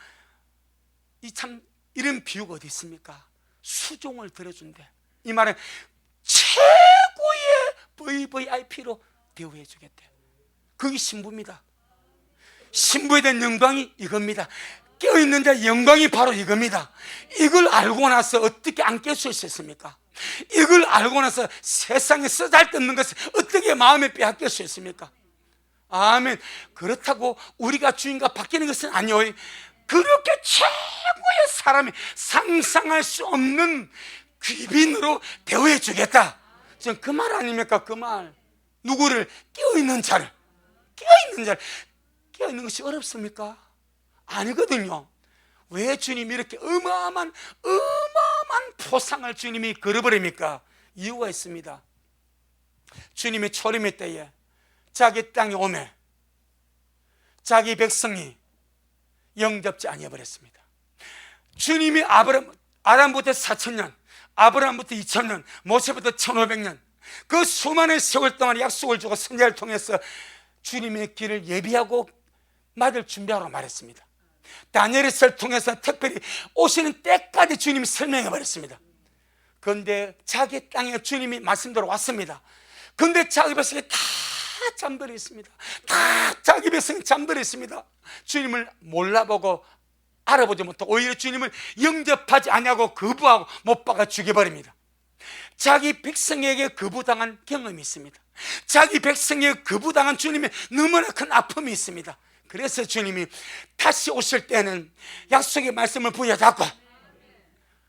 이런 비유가 어디 있습니까? 수종을 들어준대. 이 말은 최고의 VVIP로 대우해 주겠대. 그게 신부입니다. 신부에 대한 영광이 이겁니다. 깨어있는 자의 영광이 바로 이겁니다. 이걸 알고 나서 어떻게 안 깰 수 있었습니까? 이걸 알고 나서 세상에 쓰잘데없는 것을 어떻게 마음에 빼앗길 수 있습니까? 아멘. 그렇다고 우리가 주인과 바뀌는 것은 아니에요. 그렇게 최고의 사람이 상상할 수 없는 귀빈으로 대우해 주겠다. 전 그 말 아닙니까? 그 말. 누구를? 깨어있는 자를. 깨어있는 자를. 깨어있는 것이 어렵습니까? 아니거든요. 왜 주님이 이렇게 어마어마한 포상을 주님이 걸어버립니까? 이유가 있습니다. 주님이 초림의 때에 자기 땅에 오매 자기 백성이 영접지 아니해버렸습니다. 주님이 아담부터 4,000년, 아브라함부터 2,000년, 모세부터 1,500년 그 수많은 세월 동안 약속을 주고 선지자를 통해서 주님의 길을 예비하고 맞을 준비하라고 말했습니다. 다니엘을 통해서 특별히 오시는 때까지 주님이 설명해 버렸습니다. 그런데 자기 땅에 주님이 말씀대로 왔습니다. 그런데 자기 백성이 다 잠들어 있습니다. 다 자기 백성이 잠들어 있습니다. 주님을 몰라보고 알아보지 못하고 오히려 주님을 영접하지 않냐고 거부하고 못 박아 죽여버립니다. 자기 백성에게 거부당한 경험이 있습니다. 자기 백성에게 거부당한 주님의 너무나 큰 아픔이 있습니다. 그래서 주님이 다시 오실 때는 약속의 말씀을 부여잡고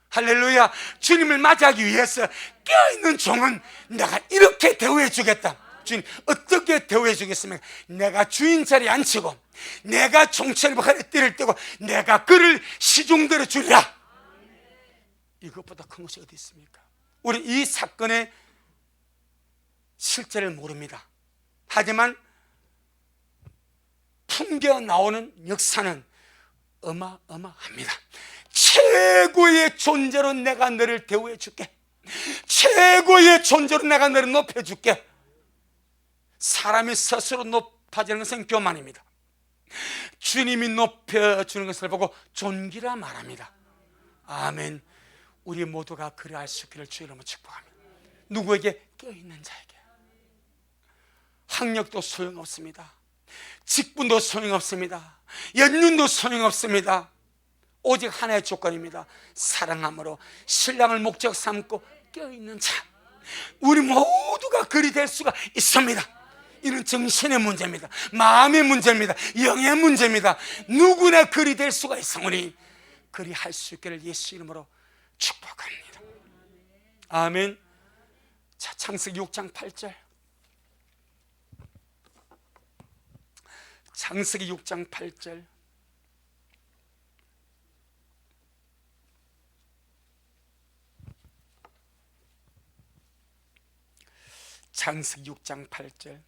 할렐루야, 주님을 맞이하기 위해서 깨어있는 종은 내가 이렇게 대우해 주겠다. 주님 어떻게 대우해 주겠습니까? 내가 주인 자리에 앉히고 내가 종처럼 허리 띠를 떼고 내가 그를 시중들어 주리라. 이것보다 큰 것이 어디 있습니까? 우리 이 사건의 실제를 모릅니다. 하지만 풍겨 나오는 역사는 어마어마합니다. 최고의 존재로 내가 너를 대우해 줄게. 최고의 존재로 내가 너를 높여 줄게. 사람이 스스로 높아지는 것은 교만입니다. 주님이 높여주는 것을 보고 존귀라 말합니다. 아멘. 우리 모두가 그리 할 수 있기를 주의 이름으로 축복합니다. 누구에게? 껴있는 자에게. 학력도 소용없습니다. 직분도 소용없습니다. 연륜도 소용없습니다. 오직 하나의 조건입니다. 사랑함으로 신랑을 목적 삼고 껴있는 자. 우리 모두가 그리 될 수가 있습니다. 이는 정신의 문제입니다. 마음의 문제입니다. 영의 문제입니다. 누구나 그리 될 수가 있으니 그리 할 수 있기를 예수 이름으로 축복합니다. 아멘. 자, 창세기 6장 8절. 창세기 6장 8절. 창세기 6장 8절.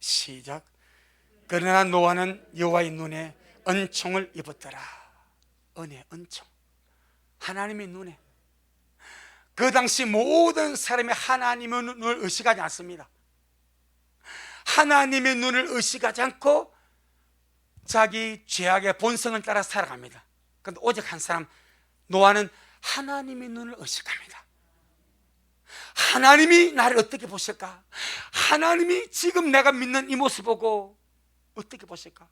시작. 그러나 노아는 여호와의 눈에 은총을 입었더라. 은혜, 은총. 하나님의 눈에. 그 당시 모든 사람이 하나님의 눈을 의식하지 않습니다. 하나님의 눈을 의식하지 않고 자기 죄악의 본성을 따라 살아갑니다. 그런데 오직 한 사람, 노아는 하나님의 눈을 의식합니다. 하나님이 나를 어떻게 보실까? 하나님이 지금 내가 믿는 이 모습 보고 어떻게 보실까?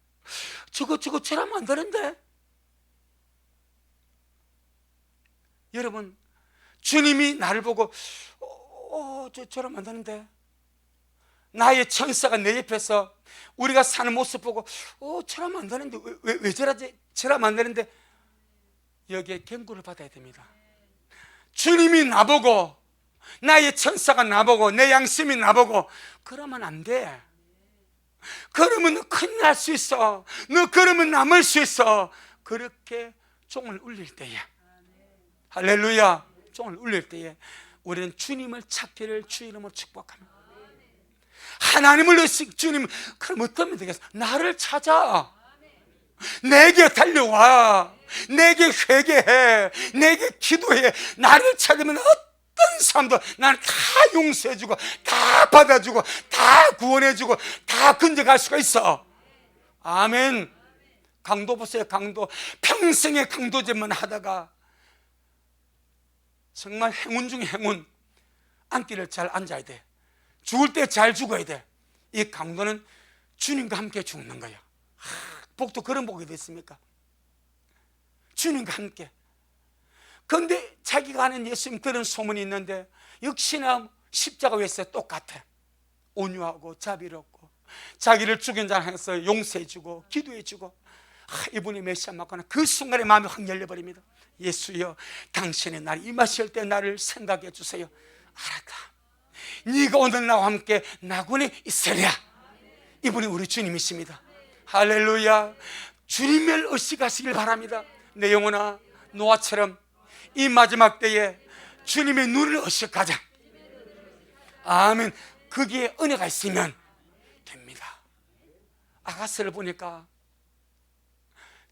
저러면 안 되는데. 여러분, 주님이 나를 보고 저러면 안 되는데. 나의 천사가 내 옆에서 우리가 사는 모습 보고 저러면 안 되는데 왜 저러지? 저러면 안 되는데. 여기에 경고를 받아야 됩니다. 주님이 나보고, 나의 천사가 나보고, 내 양심이 나보고 그러면 안 돼. 그러면 너 큰일 날 수 있어. 너 그러면 남을 수 있어. 그렇게 종을 울릴 때에, 할렐루야, 종을 울릴 때에 우리는 주님을 찾기를 주 이름으로 축복합니다. 하나님을 의식, 주님, 그럼 어떻게 되겠어? 나를 찾아. 내게 달려와. 내게 회개해. 내게 기도해. 나를 찾으면 어떤 사람도 나는 다 용서해주고 다 받아주고 다 구원해주고 다 건져갈 수가 있어. 아멘. 강도 보세요. 강도. 평생의 강도제만 하다가 정말 행운 중에 행운. 앉기를 잘 앉아야 돼. 죽을 때 잘 죽어야 돼. 이 강도는 주님과 함께 죽는 거야. 복도 그런 복이 됐습니까? 주님과 함께. 그런데 자기가 아는 예수님 그런 소문이 있는데 역시나 십자가 위에서 똑같아. 온유하고 자비롭고 자기를 죽인 자를 향해서 용서해주고 기도해주고, 이분이 메시아 맞거나 그 순간에 마음이 확 열려버립니다. 예수여, 당신의 날 임하실 때 나를 생각해 주세요. 알았다. 네가 오늘 나와 함께 나군에 있으랴. 이분이 우리 주님이십니다. 할렐루야. 주님을 의식하시길 바랍니다. 내 영혼아, 노아처럼 이 마지막 때에 주님의 눈을 의식하자. 아멘. 거기에 은혜가 있으면 됩니다. 아가스를 보니까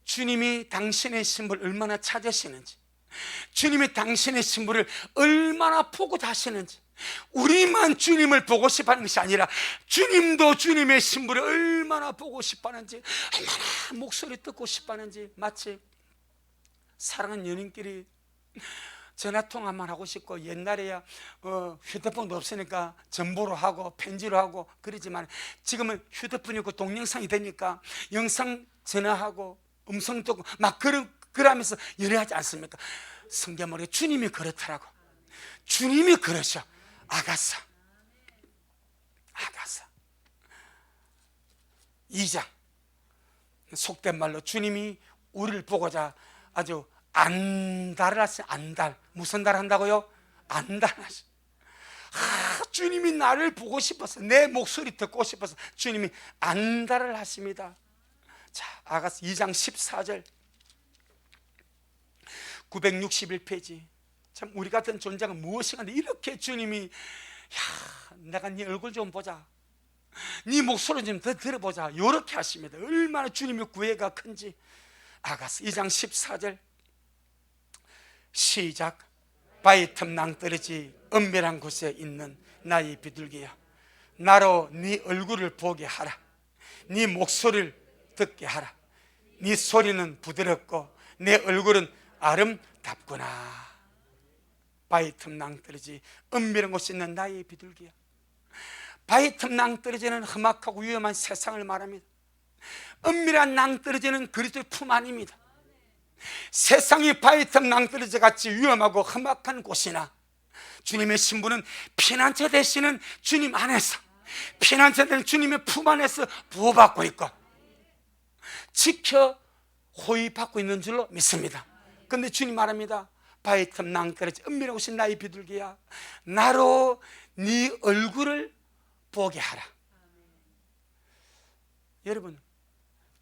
주님이 당신의 신부를 얼마나 찾으시는지, 주님이 당신의 신부를 얼마나 보고 하시는지, 우리만 주님을 보고 싶어하는 것이 아니라 주님도 주님의 신부를 얼마나 보고 싶어하는지, 얼마나 목소리 듣고 싶어하는지. 마치 사랑하는 연인끼리 전화통화만 하고 싶고, 옛날에야 휴대폰도 없으니까 전보로 하고 편지로 하고 그러지만 지금은 휴대폰이 있고 동영상이 되니까 영상 전화하고 음성 듣고 막 그러면서 연애하지 않습니까? 성경말에 주님이 그렇더라고. 주님이 그러셔. 아가사 2장, 속된 말로 주님이 우리를 보고자 아주 안달을 하시. 안달. 무슨 달 한다고요? 안달 하시. 주님이 나를 보고 싶어서, 내 목소리 듣고 싶어서 주님이 안달을 하십니다. 자, 아가서 2장 14절, 961페이지. 참 우리 같은 존재가 무엇인가 이렇게 주님이, 내가 네 얼굴 좀 보자, 네 목소리 좀 더 들어보자, 이렇게 하십니다. 얼마나 주님의 구애가 큰지. 아가서 2장 14절 시작. 바위 틈 낭떠러지 은밀한 곳에 있는 나의 비둘기야, 나로 네 얼굴을 보게 하라. 네 목소리를 듣게 하라. 네 소리는 부드럽고 내 얼굴은 아름답구나. 바위 틈 낭떠러지 은밀한 곳에 있는 나의 비둘기야. 바위 틈 낭떠러지는 험악하고 위험한 세상을 말합니다. 은밀한 낭떠러지는 그리스도의 품 안입니다. 세상이 바위 틈 낭떠러지 같이 위험하고 험악한 곳이나 주님의 신부는 피난처 되시는 주님 안에서, 피난처 되는 주님의 품 안에서 보호받고 있고 지켜 호위받고 있는 줄로 믿습니다. 그런데 주님 말합니다. 바위 틈 낭떠러지 은밀한 곳인 나의 비둘기야, 나로 네 얼굴을 보게 하라. 여러분,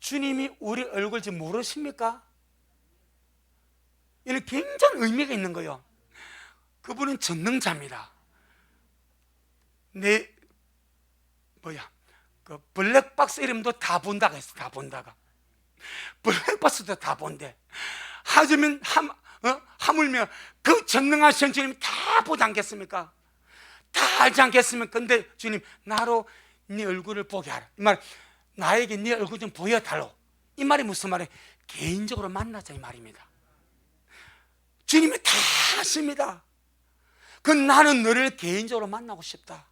주님이 우리 얼굴 좀 모르십니까? 이는 굉장히 의미가 있는 거예요. 그분은 전능자입니다. 그 블랙박스 이름도 다 본다가 있어. 다 본다가. 블랙박스도 다 본대. 하지만 하물며 그 전능하신 주님 다 보지 않겠습니까? 다 알지 않겠습니까? 근데 주님, 나로 네 얼굴을 보게 하라. 이 말, 나에게 네 얼굴 좀 보여달라고. 이 말이 무슨 말이에요? 개인적으로 만나자 이 말입니다. 주님이 다 아십니다. 그 나는 너를 개인적으로 만나고 싶다.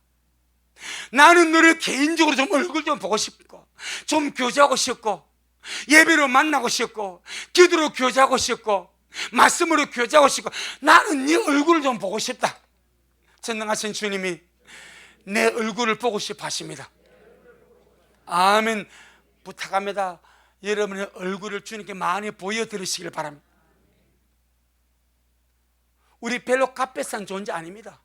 나는 너를 개인적으로 좀 얼굴 좀 보고 싶고, 좀 교제하고 싶고, 예배로 만나고 싶고, 기도로 교제하고 싶고, 말씀으로 교제하고 싶고, 나는 네 얼굴을 좀 보고 싶다. 전능하신 주님이 내 얼굴을 보고 싶어 하십니다. 아멘. 부탁합니다. 여러분의 얼굴을 주님께 많이 보여드리시길 바랍니다. 우리 별로 값비싼 존재 아닙니다.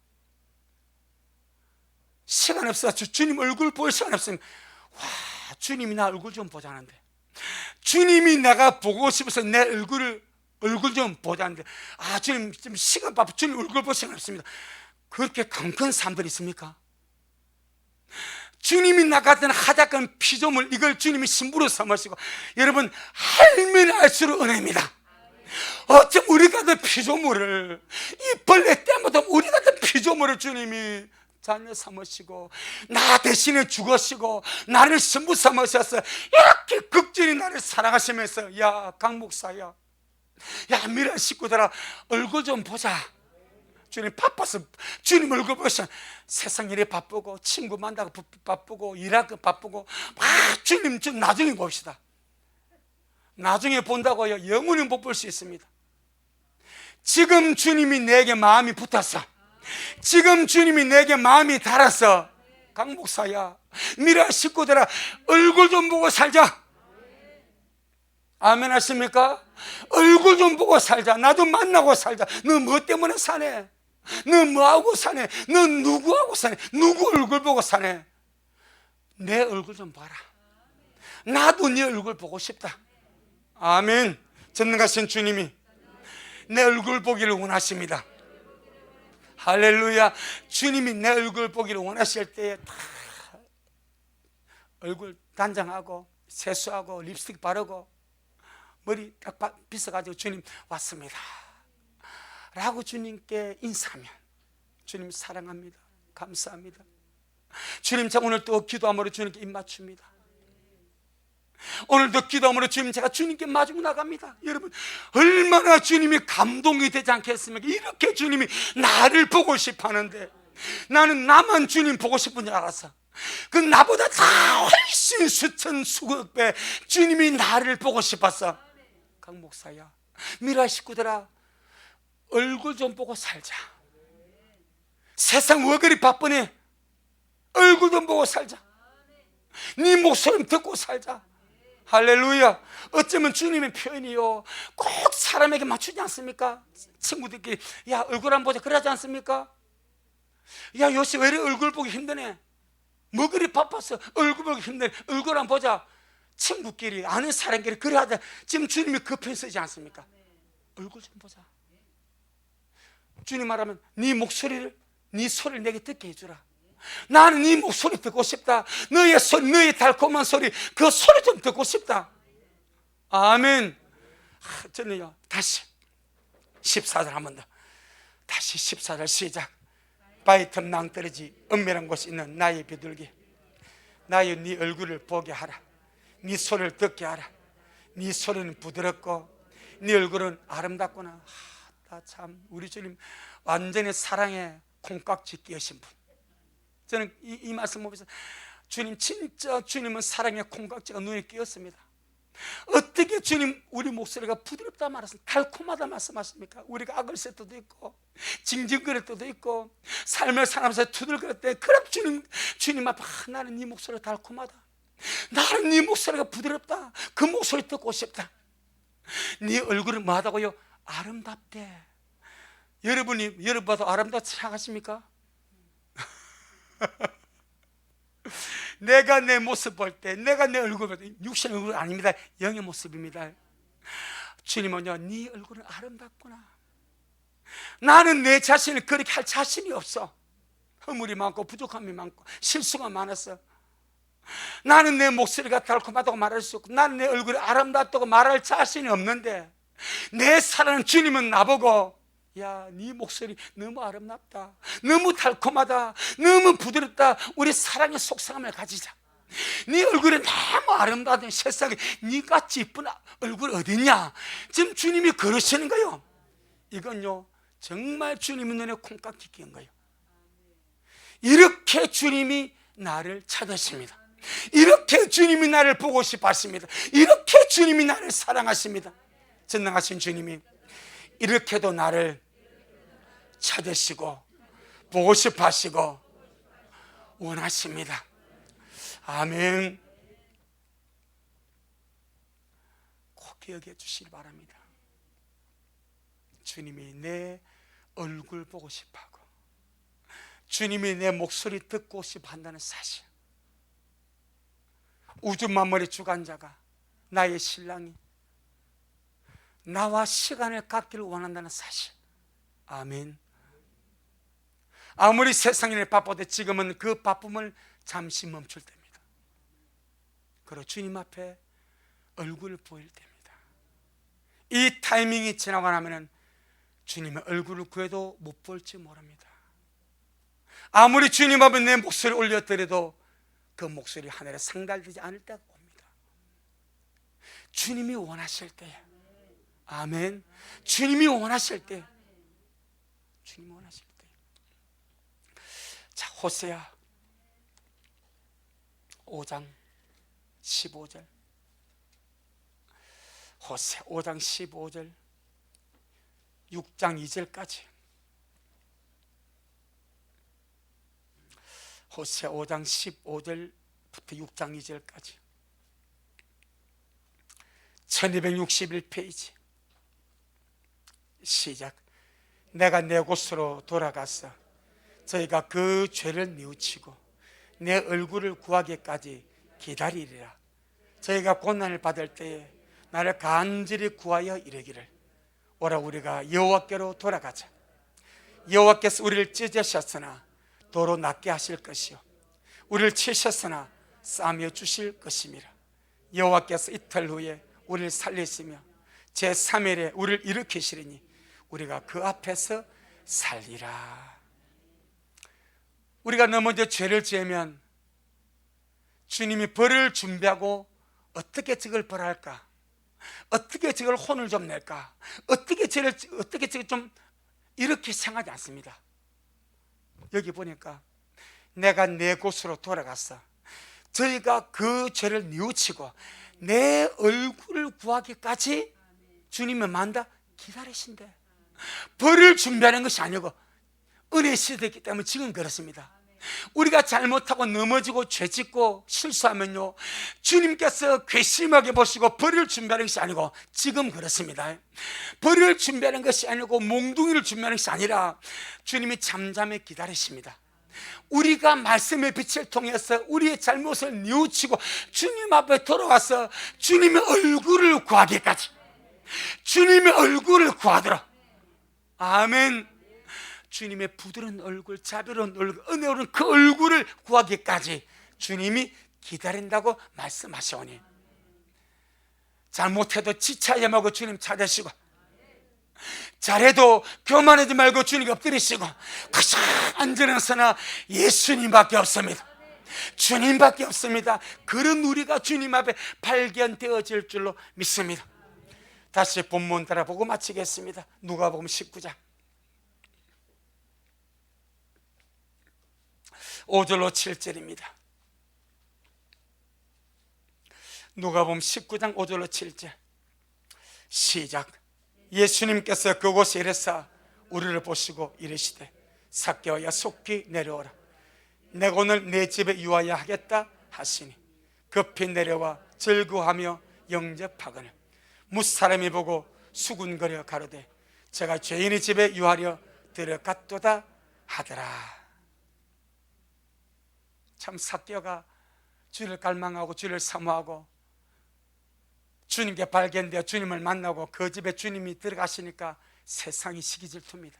시간 없어. 주님 얼굴 볼 시간 없으면, 와, 주님이 나 얼굴 좀 보자는데, 주님이 내가 보고 싶어서 내 얼굴 좀 보자는데, 주님 좀 시간 바빠, 주님 얼굴 볼 시간 없습니다. 그렇게 강큰 사람들이 있습니까? 주님이 나 같은 하작한 피조물, 이걸 주님이 신부로 삼으시고, 여러분, 알면 알수록 은혜입니다. 어쩜 우리 같은 피조물을, 이 벌레 때마다 우리 같은 피조물을 주님이 자녀 삼으시고, 나 대신에 죽으시고, 나를 신부 삼으셔서 이렇게 극진히 나를 사랑하시면서, 야, 강 목사야, 야, 미란 식구들아, 얼굴 좀 보자. 주님 바빠서, 주님 얼굴 보시면 세상 일이 바쁘고, 친구 만나고 바쁘고, 일하고 바쁘고, 주님 좀 나중에 봅시다. 나중에 본다고요? 영원히 못 볼 수 있습니다. 지금 주님이 내게 마음이 붙었어. 지금 주님이 내게 마음이 달았어. 강 목사야, 미라 식구들아, 얼굴 좀 보고 살자. 아멘 하십니까? 얼굴 좀 보고 살자. 나도 만나고 살자. 너 뭐 때문에 사네? 너 뭐하고 사네? 너 누구하고 사네? 누구 얼굴 보고 사네? 내 얼굴 좀 봐라. 나도 네 얼굴 보고 싶다. 아멘. 전능하신 주님이 내 얼굴 보기를 원하십니다. 할렐루야. 주님이 내 얼굴 보기를 원하실 때에 다 얼굴 단장하고 세수하고 립스틱 바르고 머리 딱 빗어가지고 주님 왔습니다 라고 주님께 인사하면 주님 사랑합니다, 감사합니다. 주님, 제가 오늘 또 기도함으로 주님께 입맞춥니다. 오늘도 기도함으로 주님, 제가 주님께 마주고 나갑니다. 여러분, 얼마나 주님이 감동이 되지 않겠습니까? 이렇게 주님이 나를 보고 싶어 하는데 나는 나만 주님 보고 싶은 줄 알았어. 그 나보다 다 훨씬 수천 수백 배 주님이 나를 보고 싶었어. 강 목사야, 미라 식구들아, 얼굴 좀 보고 살자. 세상 왜 그리 바쁘니? 얼굴 좀 보고 살자. 네 목소리 듣고 살자. 할렐루야. 어쩌면 주님의 표현이요, 꼭 사람에게 맞추지 않습니까? 친구들끼리 야 얼굴 안 보자 그러지 않습니까? 야 요새 왜 이래 얼굴 보기 힘드네? 뭐 그리 바빴어? 얼굴 보기 힘드네. 얼굴 안 보자. 친구끼리 아는 사람끼리 그래 하자. 지금 주님이 그 편 쓰지 않습니까? 얼굴 좀 보자. 주님 말하면 네 목소리를, 네 소리를 내게 듣게 해주라. 나는 네 목소리 듣고 싶다. 너의 소리, 너의 달콤한 소리, 그 소리 좀 듣고 싶다. 아멘. 저는요 다시 14절 한 번 더. 다시 14절 시작. 바위 틈 낭떠러지 은밀한 곳에 있는 나의 비둘기, 나의 네 얼굴을 보게 하라. 네 소리를 듣게 하라. 네 소리는 부드럽고 네 얼굴은 아름답구나. 나 참 우리 주님 완전히 사랑에 콩깍지 끼우신 분. 저는 이 말씀 보면서 주님, 진짜 주님은 사랑의 콩깍지가 눈에 끼었습니다. 어떻게 주님 우리 목소리가 부드럽다 말하십니까? 달콤하다 말씀하십니까? 우리가 악을 쓸 때도 있고 징징거릴 때도 있고 삶을 살아가면서 투덜거릴 때, 그럼 주님 앞에 나는 네 목소리가 달콤하다, 나는 네 목소리가 부드럽다, 그 목소리 듣고 싶다. 네 얼굴은 뭐하다고요? 아름답대. 여러분 봐도 아름답다 생각하십니까? 내가 내 모습 볼 때, 내가 내 얼굴 볼 때, 육신 얼굴 아닙니다. 영의 모습입니다. 주님은요, 네 얼굴은 아름답구나. 나는 내 자신을 그렇게 할 자신이 없어. 허물이 많고 부족함이 많고 실수가 많았어. 나는 내 목소리가 달콤하다고 말할 수 없고 나는 내 얼굴이 아름답다고 말할 자신이 없는데, 내 사랑하는 주님은 나보고 야, 네 목소리 너무 아름답다, 너무 달콤하다, 너무 부드럽다. 우리 사랑의 속상함을 가지자. 네 얼굴이 너무 아름다다. 세상에 네같이 이쁜 얼굴 어딨냐. 지금 주님이 그러시는 거예요. 이건요 정말 주님의 눈에 콩깍지 끼는 거예요. 이렇게 주님이 나를 찾으십니다. 이렇게 주님이 나를 보고 싶어 하십니다. 이렇게 주님이 나를 사랑하십니다. 전능하신 주님이 이렇게도 나를 찾으시고 보고 싶어 하시고 원하십니다. 아멘. 꼭 기억해 주시기 바랍니다. 주님이 내 얼굴 보고 싶어 하고 주님이 내 목소리 듣고 싶어 한다는 사실, 우주 만물의 주관자가 나의 신랑이 나와 시간을 갖기를 원한다는 사실. 아멘. 아무리 세상이 바빠도 지금은 그 바쁨을 잠시 멈출 때입니다. 그리고 주님 앞에 얼굴을 보일 때입니다. 이 타이밍이 지나고 나면 주님의 얼굴을 구해도 못 볼지 모릅니다. 아무리 주님 앞에 내 목소리를 올려드려도 그 목소리 하늘에 상달되지 않을 때가 옵니다. 주님이 원하실 때에. 아멘. 주님이 원하실 때, 주님이 원하실 때. 자, 호세아 5장 15절, 호세아 5장 15절 6장 2절까지. 호세아 5장 15절부터 6장 2절까지 1261페이지. 시작. 내가 내 곳으로 돌아가서 저희가 그 죄를 뉘우치고 내 얼굴을 구하기까지 기다리리라. 저희가 고난을 받을 때에 나를 간절히 구하여 이르기를 오라 우리가 여호와께로 돌아가자. 여호와께서 우리를 찢으셨으나 도로 낫게 하실 것이요 우리를 치셨으나 싸매어 주실 것임이라. 여호와께서 이틀 후에 우리를 살리시며 제3일에 우리를 일으키시리니 우리가 그 앞에서 살리라. 우리가 넘어져 죄를 지으면 주님이 벌을 준비하고 어떻게 저걸 벌할까? 어떻게 저걸 혼을 좀 낼까? 어떻게 저걸 좀 이렇게 생각하지 않습니다. 여기 보니까 내가 내 곳으로 돌아갔어. 저희가 그 죄를 뉘우치고 내 얼굴을 구하기까지 주님은 만다 기다리신대. 벌을 준비하는 것이 아니고 은혜 시대이기 때문에 지금 그렇습니다. 우리가 잘못하고 넘어지고 죄짓고 실수하면요 주님께서 괘씸하게 보시고 벌을 준비하는 것이 아니고 지금 그렇습니다. 벌을 준비하는 것이 아니고 몽둥이를 준비하는 것이 아니라 주님이 잠잠히 기다리십니다. 우리가 말씀의 빛을 통해서 우리의 잘못을 뉘우치고 주님 앞에 돌아와서 주님의 얼굴을 구하기까지, 주님의 얼굴을 구하도록, 아멘. 주님의 부드러운 얼굴, 자비로운 얼굴, 은혜로운 그 얼굴을 구하기까지 주님이 기다린다고 말씀하시오니 잘못해도 지체하지 말고 주님 찾으시고, 잘해도 교만하지 말고 주님 엎드리시고, 가장 안전하서나 예수님밖에 없습니다. 주님밖에 없습니다. 그런 우리가 주님 앞에 발견되어질 줄로 믿습니다. 다시 본문 따라보고 마치겠습니다. 누가복음 19장 5절로 7절입니다. 누가복음 19장 5절로 7절 시작. 예수님께서 그곳에 이르사 우리를 보시고 이르시되 삭개오야 속히 내려오라. 내가 오늘 내 집에 유하여 하겠다 하시니 급히 내려와 즐거워하며 영접하거늘 무사람이 보고 수군거려 가로되 제가 죄인의 집에 유하려 들어갔도다 하더라. 참 삭개오가 주를 갈망하고 주를 사모하고 주님께 발견되어 주님을 만나고 그 집에 주님이 들어가시니까 세상이 시기질투입니다.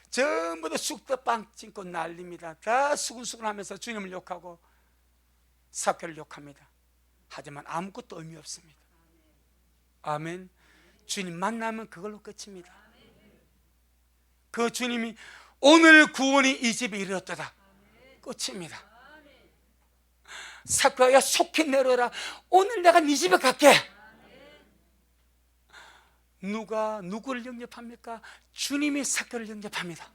전부 다 쑥도 빵 찡고 난립니다. 다 수근수근하면서 주님을 욕하고 삭개오를 욕합니다. 하지만 아무것도 의미 없습니다. 아멘. 주님 만나면 그걸로 끝입니다. 그 주님이 오늘 구원이 이 집에 이르렀도다, 끝입니다. 삭개오야 속히 내려오라. 오늘 내가 네 집에 갈게. 누가 누구를 영접합니까? 주님이 삭개오를 영접합니다.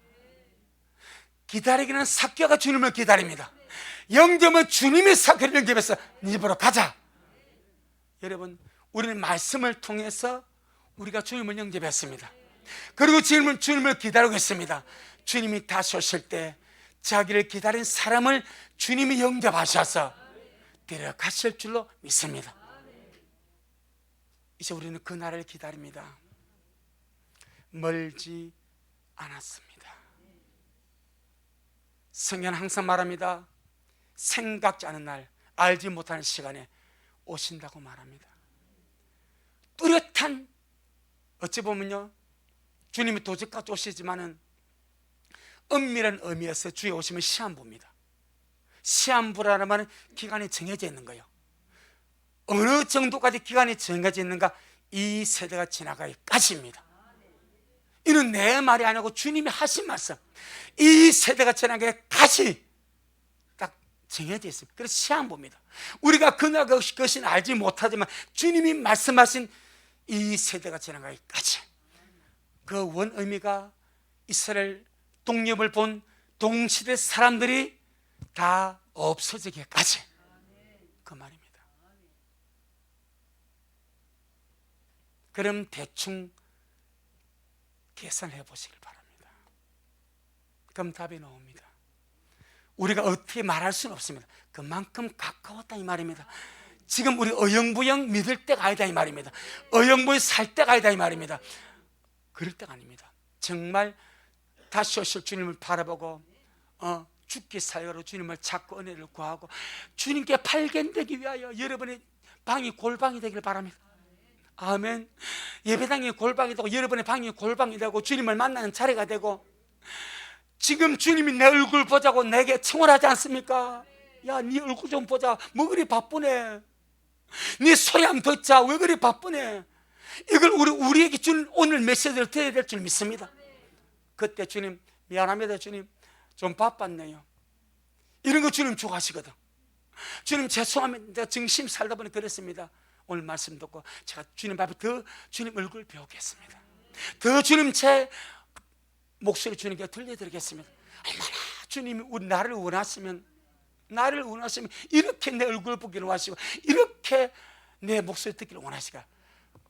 기다리기는 삭개오가 주님을 기다립니다. 영접은 주님이 삭개오를 영접해서 네 집으로 가자. 여러분, 우리는 말씀을 통해서 우리가 주님을 영접했습니다. 그리고 지금은 주님을 기다리고 있습니다. 주님이 다시 오실 때 자기를 기다린 사람을 주님이 영접하셔서 데려가실 줄로 믿습니다. 이제 우리는 그 날을 기다립니다. 멀지 않았습니다. 성경은 항상 말합니다. 생각지 않은 날, 알지 못하는 시간에 오신다고 말합니다. 뚜렷한, 어찌 보면요 주님이 도적같이 오시지만은 은밀한 의미에서 주의 오심은 시한부입니다. 시한부라는 말은 기간이 정해져 있는 거예요. 어느 정도까지 기간이 정해져 있는가? 이 세대가 지나가기까지입니다. 이는 내 말이 아니고 주님이 하신 말씀. 이 세대가 지나가기까지 딱 정해져 있습니다. 그래서 시한부입니다. 우리가 그날 그것은 알지 못하지만 주님이 말씀하신 이 세대가 지나가기까지, 그 원 의미가 이스라엘 독립을 본 동시대 사람들이 다 없어지기까지, 그 말입니다. 그럼 대충 계산해 보시길 바랍니다. 그럼 답이 나옵니다. 우리가 어떻게 말할 수는 없습니다. 그만큼 가까웠다 이 말입니다. 지금 우리 어영부영 믿을 때가 아니다 이 말입니다. 어영부영 살 때가 아니다 이 말입니다. 그럴 때가 아닙니다. 정말 다시 오실 주님을 바라보고 죽기 살기로 주님을 찾고 은혜를 구하고 주님께 발견되기 위하여 여러분의 방이 골방이 되기를 바랍니다. 아멘. 예배당이 골방이 되고 여러분의 방이 골방이 되고 주님을 만나는 자리가 되고, 지금 주님이 내 얼굴 보자고 내게 청혼하지 않습니까? 야, 네 얼굴 좀 보자. 뭐 그리 바쁘네. 네 소리 한번 듣자. 왜 그리 바쁘네. 이걸 우리에게 준 오늘 메시지를 드려야 될 줄 믿습니다. 그때 주님, 미안합니다 주님, 좀 바빴네요. 이런 거 주님 좋아하시거든. 주님 죄송합니다. 정심 살다 보니 그랬습니다. 오늘 말씀 듣고 제가 주님 앞에 더 주님 얼굴 배우겠습니다. 더 주님 제 목소리 주님께 들려드리겠습니다. 얼마나 주님이 나를 원하시면 이렇게 내 얼굴 보기를 원하시고 이렇게 내 목소리 듣기를 원하시까.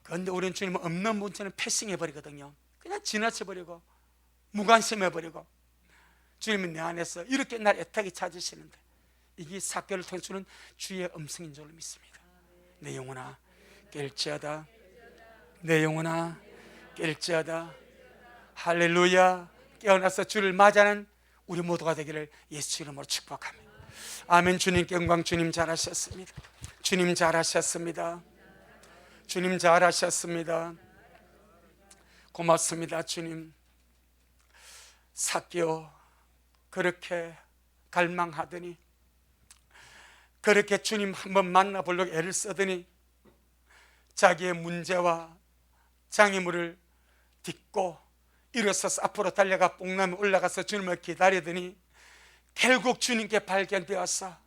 그런데 우리는 주님은 없는 문제는 패싱해버리거든요. 그냥 지나쳐버리고 무관심해버리고, 주님은 내 안에서 이렇게 날 애타게 찾으시는데, 이게 사건을 통해 주는 주의 음성인 줄 믿습니다. 내 영혼아 깰지어다. 내 영혼아 깰지어다. 할렐루야. 깨어나서 주를 맞이하는 우리 모두가 되기를 예수 이름으로 축복합니다. 아멘. 주님께 영광. 주님 잘하셨습니다. 주님 잘하셨습니다. 주님 잘하셨습니다. 고맙습니다 주님. 삭개오 그렇게 갈망하더니, 그렇게 주님 한번 만나보려고 애를 쓰더니 자기의 문제와 장애물을 딛고 일어서서 앞으로 달려가 뽕나무 올라가서 주님을 기다리더니 결국 주님께 발견되어서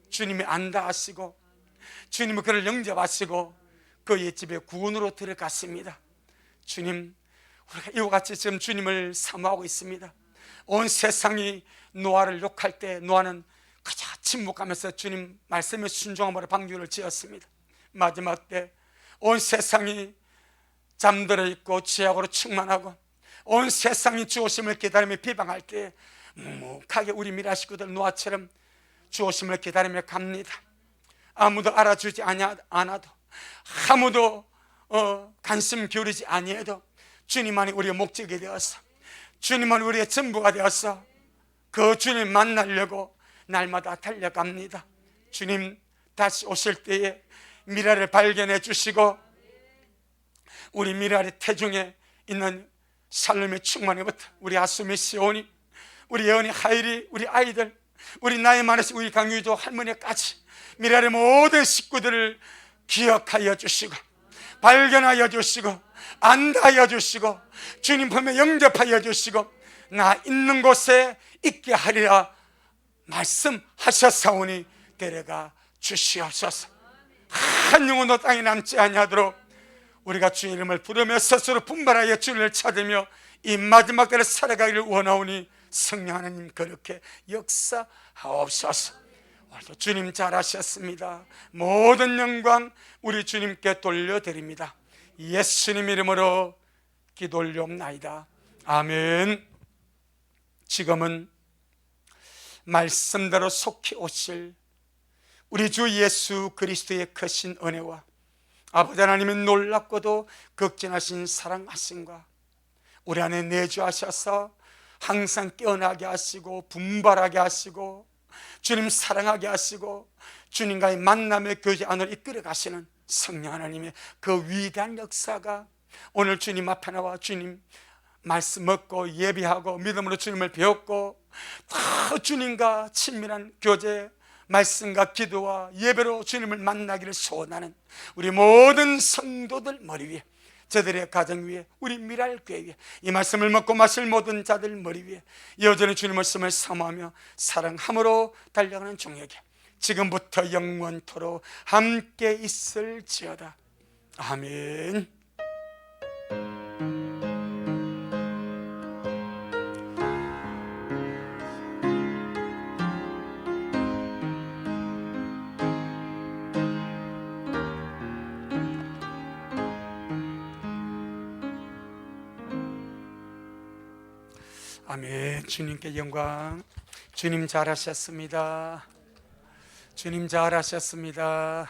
주님이 안다 하시고 주님이 그를 영접하시고 그의 집에 구원으로 들어갔습니다. 주님, 우리가 이와 같이 지금 주님을 사모하고 있습니다. 온 세상이 노아를 욕할 때 노아는 그저 침묵하면서 주님 말씀에 순종함으로 방주를 지었습니다. 마지막 때 온 세상이 잠들어 있고 죄악으로 충만하고 온 세상이 주 오심을 기다리며 비방할 때 묵묵하게 우리 미라 식구들 노아처럼 주 오심을 기다리며 갑니다. 아무도 알아주지 않아도, 아무도 관심 기울이지 아니해도 주님만이 우리의 목적이 되어서, 주님만이 우리의 전부가 되어서 그 주님 만나려고 날마다 달려갑니다. 주님 다시 오실 때에 미라를 발견해 주시고 우리 미라의 태중에 있는 살림의 충만이부터 우리 아수미 시온이, 우리 예언이 하일이, 우리 아이들, 우리 나이 많으신 우리 강유조 할머니까지 미라의 모든 식구들을 기억하여 주시고 발견하여 주시고 안다하여 주시고 주님 품에 영접하여 주시고 나 있는 곳에 있게 하리라 말씀하셨사오니 데려가 주시옵소서. 한 영혼도 땅에 남지 아니하도록 우리가 주의 이름을 부르며 스스로 분발하여 주님을 찾으며 이 마지막 때를 살아가기를 원하오니 성령 하나님 그렇게 역사하옵소서. 오늘도 주님 잘하셨습니다. 모든 영광 우리 주님께 돌려드립니다. 예수님 이름으로 기도 올리옵나이다. 아멘. 지금은 말씀대로 속히 오실 우리 주 예수 그리스도의 크신 은혜와 아버지 하나님의 놀랍고도 극진하신 사랑하심과 우리 안에 내주하셔서 항상 깨어나게 하시고 분발하게 하시고 주님 사랑하게 하시고 주님과의 만남의 교제 안으로 이끌어 가시는 성령 하나님의 그 위대한 역사가 오늘 주님 앞에 나와 주님 말씀 먹고 예배하고 믿음으로 주님을 배웠고 다 주님과 친밀한 교제, 말씀과 기도와 예배로 주님을 만나기를 소원하는 우리 모든 성도들 머리 위에, 저들의 가정 위에, 우리 미랄교회 위에, 이 말씀을 먹고 마실 모든 자들 머리 위에 여전히 주님 말씀을 사모하며 사랑함으로 달려가는 종에게 지금부터 영원토록 함께 있을지어다. 아멘. 아멘. 주님께 영광. 주님 잘하셨습니다. 주님 잘하셨습니다.